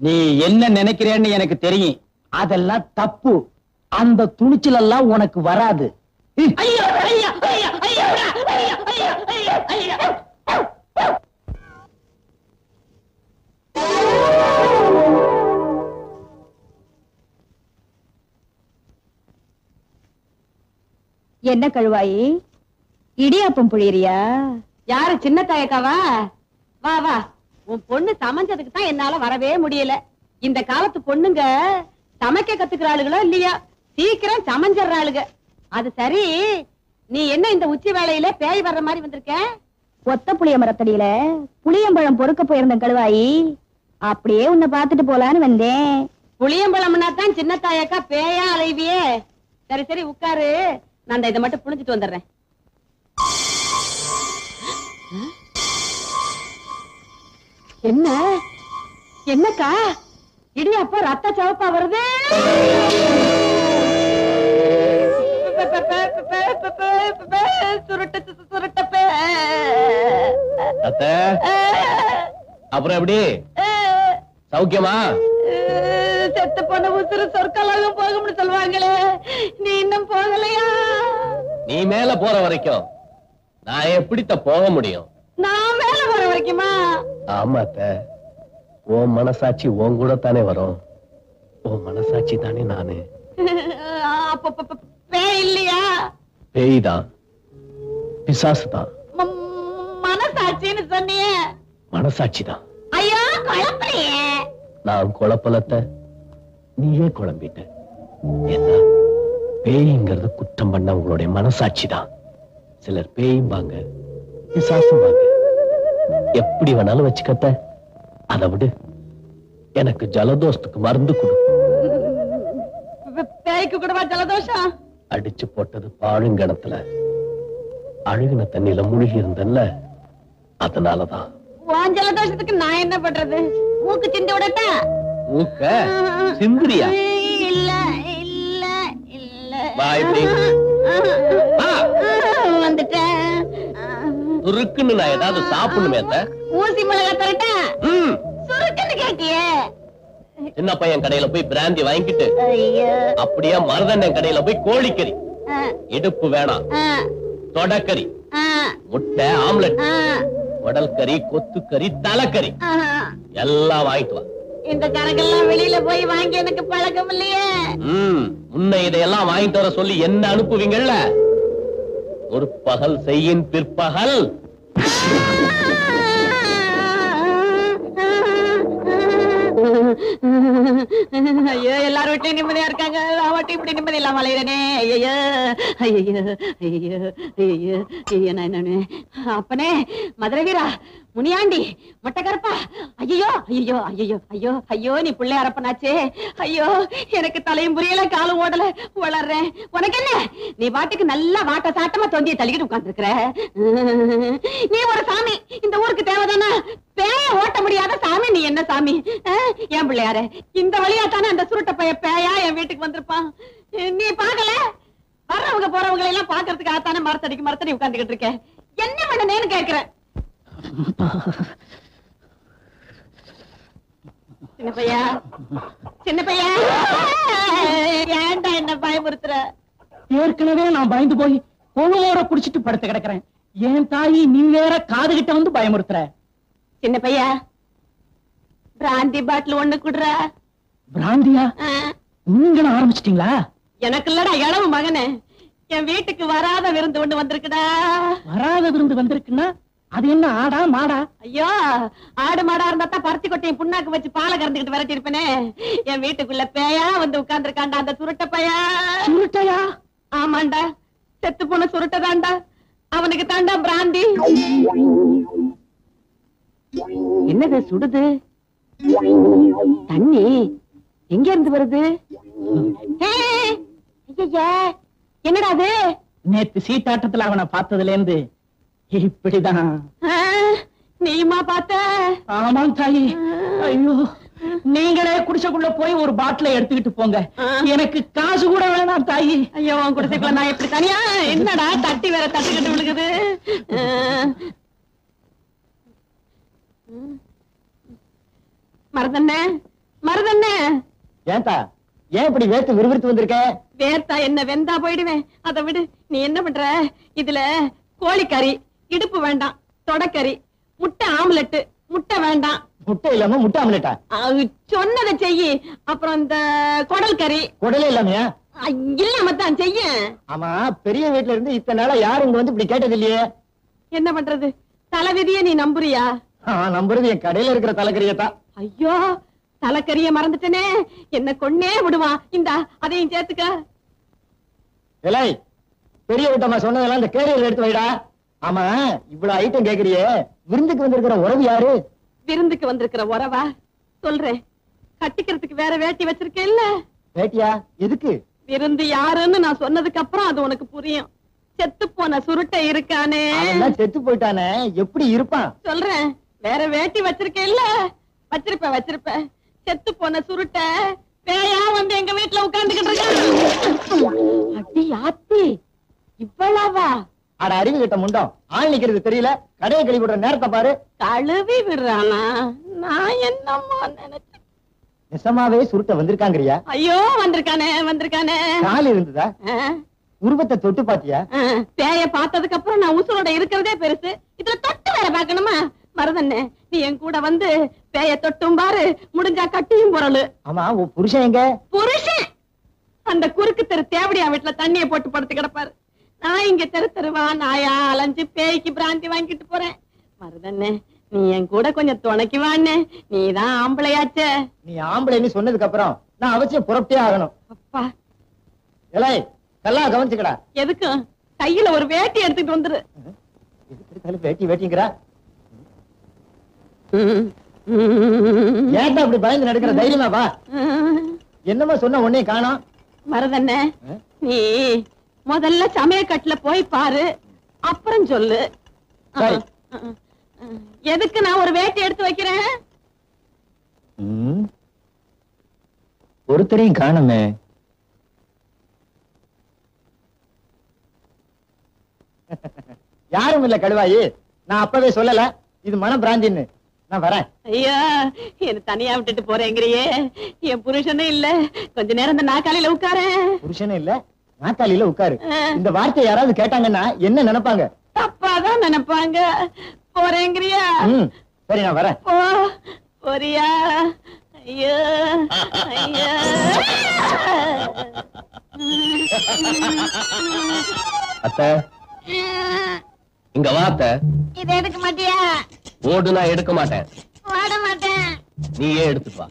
நீ என்ன நினைக்கிறேன்னு எனக்கு தெரியும். அதெல்லாம் தப்பு. அந்த துணிச்சல் எல்லாம் உனக்கு வராது. ஐயோ, ஐயா, ஐயா, ஐயா, ஐயா, ஐயா, ஐயா, ஐயா. என்ன கழுவாயி, இடியாப்பம் புழியறியா? யாரு சின்ன தாயக்காவா? வா வா, உன் பொண்ணு சமைஞ்சதுக்கு தான் என்னால வரவே முடியல. இந்த காலத்து பொண்ணுங்க சமைக்க கத்துக்கிற ஆளுகளோ இல்லையா, சீக்கிரம் சமைஞ்சிடறாளுங்க. அது சரி, நீ என்ன இந்த உச்சி வேளையில பேய் வர்ற மாதிரி வந்திருக்க? ஒத்த புளிய மரத்தடியில புளியம்பழம் பொறுக்க போயிருந்த கழுவாயி, அப்படியே உன்னை பாத்துட்டு போலான்னு வந்தேன். புளியம்பழம்னா தான் சின்ன தாயக்கா பேயா அலைவியே. சரி சரி உட்காரு, நான் இதை மட்டும் புளிஞ்சிட்டு வந்துடுறேன். என்ன என்னக்கா இடியாப்பா ரத்த சிவப்பா வருது? அப்புறம் எப்படி சௌக்கியமா? செத்து போன உசுறு சொற்களாக போகும்னு சொல்லுவாங்களே, நீ இன்னும் போகலையா? நீ மேல போற வரைக்கும் நான் எப்படித்த போக முடியும்? நான் மேல போற வரைக்குமா? ஆமாத்த, உன் மனசாட்சி உன் கூட தானே வரும். உன் மனசாட்சி தானே நானு. பேய் இல்லையா? பேய் தான், பிசாசு தான். மனசாட்சின்னு சொன்னியே. மனசாட்சி தான். ஐயோ குழப்பலையே. நான் குழப்பலத்த, நீயே குழம்பிட்ட. என்ன பேய்ங்கிறது குற்றம் பண்ண உங்களுடைய மனசாட்சி தான். சிலர் பேயும்பாங்க, பிசாசும்பாங்க. எப்படி வேணாலும் வச்சுக்கத்த. அதை விடு, எனக்கு ஜலதோஷத்துக்கு மருந்து கொடு. பேய்க்கு கூடவா ஜலதோஷம்? அடிச்சு போட்டது பாழுங்கணத்துல அழுகின தண்ணியில முழுகி இருந்தல்ல, அதனாலதான். உன் ஜலதோஷத்துக்கு நான் என்ன பண்றது? மூக்கு சிந்தி விடட்டா? மூக்க சிந்திரியா? இல்ல இல்ல இல்ல. வா இப்படி. வந்துட்டேன். சுருக்குன்னு நான் ஏதாவது சாப்பிடணுமே அத்த. ஊசி மிளகா தரட்டா? சுருக்குன்னு கேட்டியே. சின்ன பையன் கடையில போய் பிராந்தி வாங்கிட்டு அப்படியே மருதண்ணன் கடையில போய் கோழிக்கறி, இடுப்பு வேணாம், தொடக்கறி, முட்டை ஆம்லெட், உடல் கறி, கொத்துக்கறி, தலைக்கறி எல்லாம் வாங்கிட்டு வா. இந்த கணக்கெல்லாம் வெளியில போய் வாங்கி எனக்கு பழக்கம் இல்லையே. முன்ன இதையெல்லாம் வாங்கிட்டு வர சொல்லி என்ன அனுப்புவீங்கல்ல? ஒரு பகல் செய்யின் பிற்பகல். ஐயோ, எல்லாரும் வீட்லயும் நிம்மதியா இருக்காங்க, அவட்டும் இப்படி நிம்மதி இல்லாம அலையிறனே. ஐயோ ஐயோ ஐயோ ஐயோ ஐயோ நான் அப்பனே, மதுரை வீரா, முனியாண்டி, மொட்டைக்கருப்பா, ஐயோ ஐயோ ஐயோ ஐயோ ஐயோ, நீ பிள்ளை அரப்பனாச்சே. ஐயோ, எனக்கு தலையும் புரியல, காலும் ஓடல, வளர்றேன். உனக்கு என்ன? நீ பாட்டுக்கு நல்லா வாட்ட சாட்டமா தொந்தியை தள்ளிக்கிட்டு உட்கார்ந்துருக்கிற. நீ ஒரு சாமி, இந்த ஊருக்கு தேவைதானா? பேய ஓட்ட முடியாத சாமி நீ. என்ன சாமி? என் பிள்ளையார இந்த வழியா தானே அந்த சுருட்ட பைய பேயா என் வீட்டுக்கு வந்திருப்பான். நீ பாக்கல? வர்றவங்க போறவங்களை எல்லாம் பாக்குறதுக்காக தானே மரத்தடி உட்கார்ந்துகிட்டு இருக்க. என்ன பண்ணனேன்னு கேக்குறேன். சின்ன பையா, சின்ன பையா, ஏன்டா என்ன பயமுறுத்துற? ஏற்கனவே நான் பயந்து போய் பொழுவோட குடிச்சிட்டு படுத்து கிடக்குறேன். என் தாயி நீ வேற காதுகிட்ட வந்து பயமுறுத்துற. சின்ன பையா, பிராந்தி பாட்டில் ஒண்ணு குடுற. பிராந்தியா? நீங்களும் ஆரம்பிச்சிட்டீங்களா? எனக்கு இல்லடா, இளவு மகனே. என் வீட்டுக்கு வராத விருந்து ஒண்ணு வந்திருக்குடா. வராத விருந்து வந்திருக்குன்னா அது என்ன, ஆடா மாடா? ஐயோ, ஆடு மாடா இருந்தா தான் பருத்தி கொட்டையும் புண்ணாக்கு வச்சு பாலை கறந்துக்கிட்டு விரட்டி இருப்பேனே. என் வீட்டுக்குள்ள பேயா வந்து உட்கார்ந்து இருக்காண்டா, அந்த சுருட்ட பையா. சுருட்டையா? ஆமாண்டா, செத்து போன சுருட்டதாண்டா. அவனுக்கு தாண்டா பிராந்தி. என்னது சுடுது? தண்ணி எங்க இருந்து வருது? என்னடா அது? நேத்து சீட்டாட்டத்துல அவனை பார்த்ததுல இருந்து இப்படிதான். நீமா பார்த்த? ஆமாம் தாயி. ஐயோ, நீங்களே குடிசைக்குள்ள போய் ஒரு பாட்டில எடுத்துக்கிட்டு போங்க, எனக்கு காசு கூட வேணாம் தாயி. ஐயோ, உன் குடிசைக்குள்ள நான் எப்படி தனியா? என்னடா தட்டி வேற தட்டுக்கிட்டு விழுகுது. மருதண்ணே, மருதண்ணே. ஏன்டா, ஏன் இப்படி வேர்த்து விறுவிறுத்து வந்திருக்க? வேர்த்தா என்ன, வெந்தா போயிடுவேன். அதை விடு. நீ என்ன பண்ற? இதுல கோழிக்கறி, இடுப்பு வேண்டாம், தொடக்கறி, முட்டை ஆம்லெட், முட்டை வேண்டாம். முட்டை இல்லாம முட்டை ஆம்லெட்டா? சொன்னதை செய்யி. அப்புறம் இந்த குடல் கறி. குடலே இல்லாமையா? இல்லாம தான் செய்ய. ஆமா, பெரிய வீட்டுல இருந்து இத்தனை நாளா யாரும் இங்க வந்து இப்படி கேட்டது இல்லையே. என்ன பண்றது? தலைவிதிய நீ நம்புறியா? நம்புறது என் கடையில இருக்கிற தலைக்கறியத்தான். ஐயோ, தலைக்கறிய மறந்துட்டனே, என்ன கொன்னே விடுவான். இந்தா அதையும் சேர்த்துக்க. இலை, பெரிய வீட்டம்மா சொன்னதெல்லாம் இந்த கேரியர் எடுத்து வைடா. ஆமா, இவ்வளவு ஐட்டம் கேக்குறியே, விருந்துக்கு வந்திருக்கிற உறவு யாரு? விருந்துக்கு வந்திருக்கிற உறவா? சொல்றேன். கட்டிக்கிறதுக்கு வேற வேட்டி வச்சிருக்கேன் இல்ல? வேட்டியா? எதுக்கு? விருந்து யாருன்னு நான் சொன்னதுக்கு அப்புறம் அது உனக்கு புரியும். செத்து போன சுருட்டை இருக்கானே. செத்து போயிட்டானே, எப்படி இருப்பான்? சொல்றேன். வேற வேட்டி வச்சிருக்கேன் இல்ல? வச்சிருப்ப. செத்து போன சுருட்டை பேயா வந்து எங்க வீட்டுல உட்கார்ந்துகிட்டு இருக்கான். அடி ஆத்தி, இவ்வளவா? அட அறிவு கிட்ட முண்டம், ஆள் நிக்கிறது தெரியல, கடையை கழுவி விடுற நேரத்தை பாரு. கழுவி விடுறானா? நான் என்னமோ நினைச்சேன். நிசமாவே சுருட்ட வந்திருக்காங்கறியா? ஐயோ, வந்திருக்கானே. கால் இருந்ததா? உருவத்தை தொட்டு பாத்தியா? பேய பார்த்ததுக்கு அப்புறம் நான் உசுரோட இருக்கிறதே பெருசு, இதுல தொட்டு வேற பாக்கணுமா? மருதண்ணே, நீ என் கூட வந்து பேய தொட்டும் பாரு, முடிஞ்சா கட்டியும் பொருள். ஆமா, உன் புருஷன் எங்க? புருஷன் அந்த குறுக்கு தெரு தேவடியா வீட்டுல தண்ணிய போட்டு படுத்து கிடப்பாரு. நான் இங்க தெருவா நாயா அலைஞ்சு பேய்க்கு பிராந்தி வாங்கிட்டு போறேன். மருதண்ணே, நீ என் கூட கொஞ்சம் துணைக்கு வாண்ணே, நீதான் ஆம்பளையாச்ச. நீ ஆம்பளைன்னு சொன்னதுக்கு அப்புறம் நான் அவசியம் புறப்பட்டே ஆகணும். அப்பா, எலை நல்லா கவனிச்சுக்கடா. எதுக்கு? கையில ஒரு வேட்டி எடுத்துட்டு வந்துரு. வேட்டி வேட்டிங்கிறா? ஏன்டா அப்படி பயந்து நடக்கிற? தைரியமா வா. என்னமா சொன்ன உடனே காணோம். மருதண்ணே, நீ முதல்ல சமயக்கட்டுல போய் பாரு, அப்புறம் சொல்லு. எதுக்கு நான் ஒரு வேட்டி எடுத்து வைக்கிறேன்? ஒருத்தரையும் காணுமே. யாரும் இல்ல கழுவாயி, நான் அப்பவே சொல்லல இது மன பிராந்தின்னு. நான் வரேன். ஐயா என்ன தனியா விட்டுட்டு போறேங்கிறியே, என் புருஷனும் இல்ல, கொஞ்ச நேரம் இந்த நாக்காலில உட்காரு. புருஷனும் இல்ல, நாற்காலியில உட்காரு. இந்த வார்த்தை யாராவது கேட்டாங்கன்னா என்ன நினைப்பாங்க? தப்பாதான் நினைப்பாங்க. போறேங்கிறியா? சரி நான் வரேன். போறியா? ஐயோ ஐயா. அத்தை இங்க வாத்த. இத எடுக்க மாட்டியா? ஓடு நான் எடுக்க மாட்டேன். ஓட மாட்டேன். நீயே எடுத்துட்டு வா.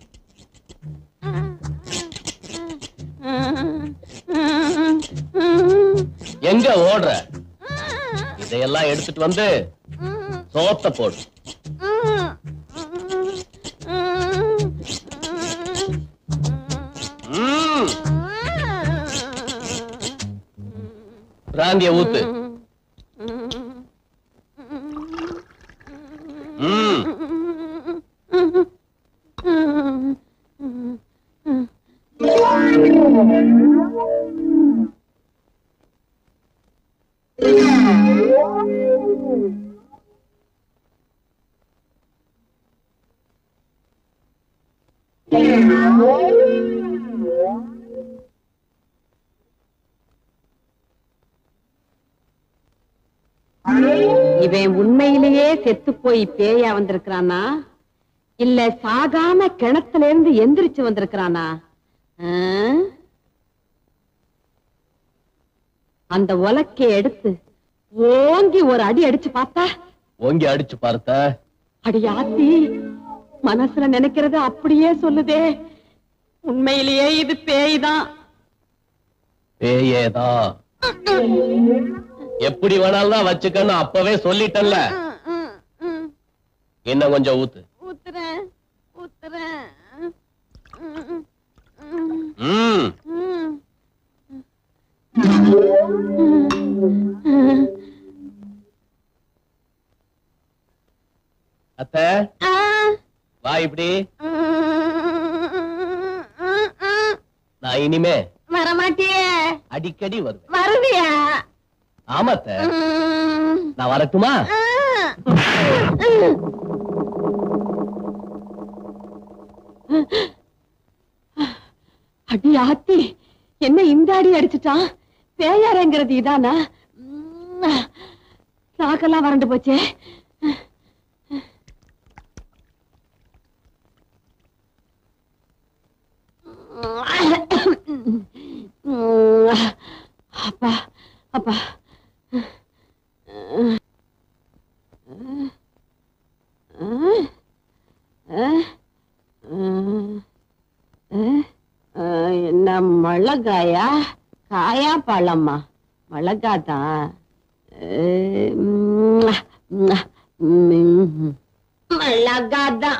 எங்க ஓடுற? இதையெல்லாம் எடுத்துட்டு வந்து சோத்த போடு. பிராந்திய ஊத்து. இவன் உண்மையிலேயே செத்து போய் பேயா வந்திருக்கிறானா இல்ல சாகாம கிணத்துல இருந்து எந்திரிச்சு வந்திருக்கிறானா? அந்த உலக்கை எடுத்து ஓங்கி ஒரு அடி அடிச்சு பார்த்தா? ஓங்கி அடிச்சு பார்த்த? அடியாத்தி, மனசுல நினைக்கிறது அப்படியே சொல்லுதே. உண்மையிலேயே இது பேய்தான். பேயேதான். எப்படி வேணாலும் தான் வச்சுக்கன்னு அப்பவே சொல்லிட்டல்ல. இன்னும் கொஞ்சம் ஊத்து. ஊத்துறேன் ஊத்துறேன். அத்தை வா இப்படி. நான் இனிமே வரமாட்டியே. அடிக்கடி வருவேன். வருவியா? ஆமாத்த. நான் வரட்டுமா? அடி ஆத்தி, என்ன இந்த அடி அடிச்சுட்டான்? பேயாரங்கிறது இதானா? சாக்கெல்லாம் வறண்டு போச்சே. அப்பா அப்பா. என்ன மிளகாயா காயா பழமா? மிளகாதான். மிளகாதான்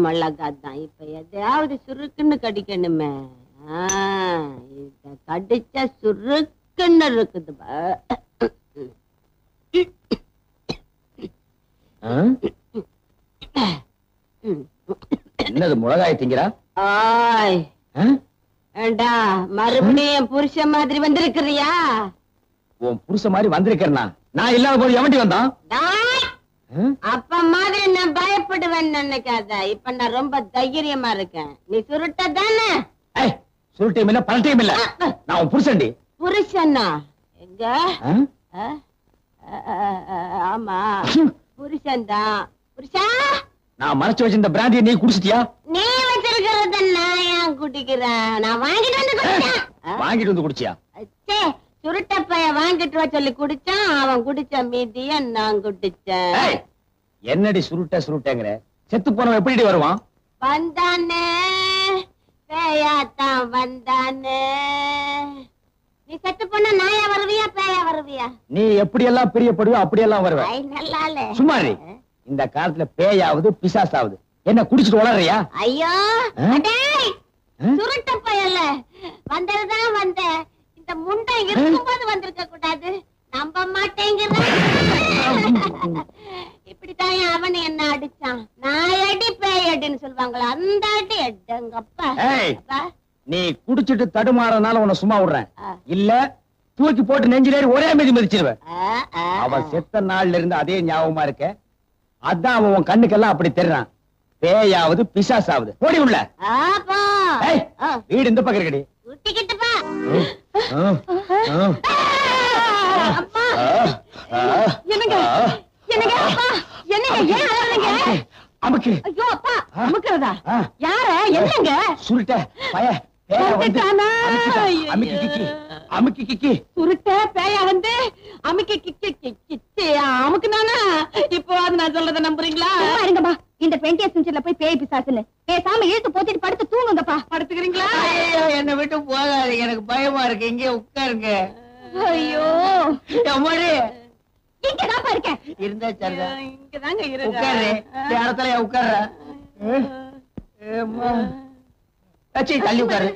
மிளகாதான். இப்ப எதையாவது சுருக்குன்னு கடிக்கணுமே. இத கடிச்சா சுருக்குன்னு இருக்குது. என்னது மிளகாய் திங்கிறா? ஏண்டா மறுபடியும் புருஷ மாதிரி வந்திருக்கிறியா? உன் புருஷ மாதிரி வந்திருக்கிறனா? நான் இல்லாத போது எவன்டி வந்தான்? அப்ப மாதிரி நான் பயப்படுவேன் நினைக்காத. இப்ப நான் ரொம்ப தைரியமா இருக்கேன். நீ சுருட்ட தானே? சுருட்டையும் இல்ல பல்ட்டையும் இல்ல. நான் உன் புருஷன்டி. புருஷனா? எங்க? ஆமா புருஷன் தான். புருஷா, நான் மறைச்சு வச்சிருந்த பிராந்தியை நீ குடிச்சிட்டியா? நீ வச்சிருக்கிறத நான் ஏன் குடிக்கிறேன்? நான் வாங்கிட்டு வந்து குடிச்சேன். வாங்கிட்டு வந்து குடிச்சியா? சுருட்ட பைய வாங்கிட்டு வா சொல்லி குடிச்சான். அவன் குடிச்ச மீதிய நான் குடிச்சேன். என்னடி சுருட்ட சுருட்டங்கிற? செத்து போனவன் எப்படி வருவான்? வந்தானே, பேயாத்தான் வந்தானே. நீ செத்து போன நாயா வருவியா பேயா வருவியா? நீ எப்படி எல்லாம் பிரியப்படுவோ அப்படியெல்லாம் வருவ. நல்லாலே சும்மாரி. இந்த காலத்துல பேயாவது பிசாசாவது என்ன குடிச்சிட்டு வளர்றியா? ஐயோ சுருட்ட பையல்ல வந்ததுதான் வந்த. இந்த முண்டை இருக்கும்போது வந்திருக்க கூடாது. நம்ப மாட்டேங்கிற. இப்படித்தான் அவன் என்ன அடிச்சான். நான் அடி பேய் அடின்னு சொல்லுவாங்களா? அந்த அடி எட்டங்கப்பா. நீ குடிச்சிட்டு தடுமாறனால உன்னை சும்மா விடுறேன். இல்ல தூக்கி போட்டு நெஞ்சிலேறி ஒரே மீதி மிதிச்சிருவேன். அவன் செத்த நாள்ல இருந்து அதே ஞாபகமா இருக்க. அதான் அவன் உன் கண்ணுக்கெல்லாம் அப்படி தெரிறான். பேயாவது பிசாசாவது. ஓடி உள்ள. ஏய், வீடு இந்த பக்கம் இருக்கடி. என்னங்க என்னங்க அப்பா என்னங்க ஏன் அழறீங்க? அமுக்கு. ஐயோ அப்பா அமுக்குறதா? யார என்னங்க? சுருட்ட பய பேயா வந்து அமுக்கி கிக்கி அமுக்கி கிக்கி சுருட்ட பேயா வந்து அமுக்கி கிக்கி கிக்கி அமுக்குனானா? இப்போ அது நான் சொல்றத நம்புறீங்களா? பாருங்கப்பா, இந்த 20th செஞ்சுரில போய் பேய் பிசாசுன்னு பேசாம இழுத்து போத்திட்டு படுத்து தூங்குங்கப்பா. படுத்துக்கிறீங்களா? என்ன விட்டு போகாதீங்க, எனக்கு பயமா இருக்கு. இங்கே உட்காருங்க. ஐயோ அம்மாடி இங்கதான்ப்பா இருக்கேன். இருந்தா சரிதா. இங்கதாங்க உட்காரு. இடத்துல உட்கார்ற. தள்ளி உட்காரு.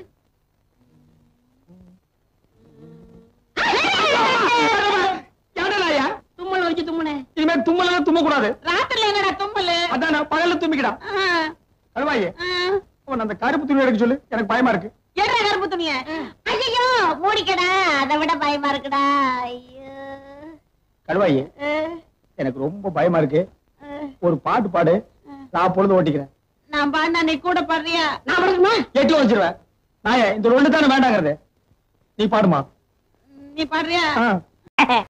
தும்மல் வச்சு தும்முனே. இனிமே தும்மல தும்ம கூடாது. ராத்திரில என்னடா தும்மல்? அதான் பகல்ல தும்பிக்கடா. அழுவாயே அந்த கருப்பு துணி எடுக்க சொல்லு, எனக்கு பயமா இருக்கு. என்ன கருப்பு துணிய? ஐயோ மூடிக்கடா, அதை விட பயமா இருக்குடா. ஐயோ கழுவாயே எனக்கு ரொம்ப பயமா இருக்கு. ஒரு பாட்டு பாடு, நான் பொழுது ஓட்டிக்கிறேன். நான் பாடினா நீ கூட பாடுறியா? நான் பாடுமா? எட்டு வச்சிருவேன். நான் இந்த ஒண்ணு தானே வேண்டாங்கிறது. நீ பாடுமா? நீ பாடுறியா?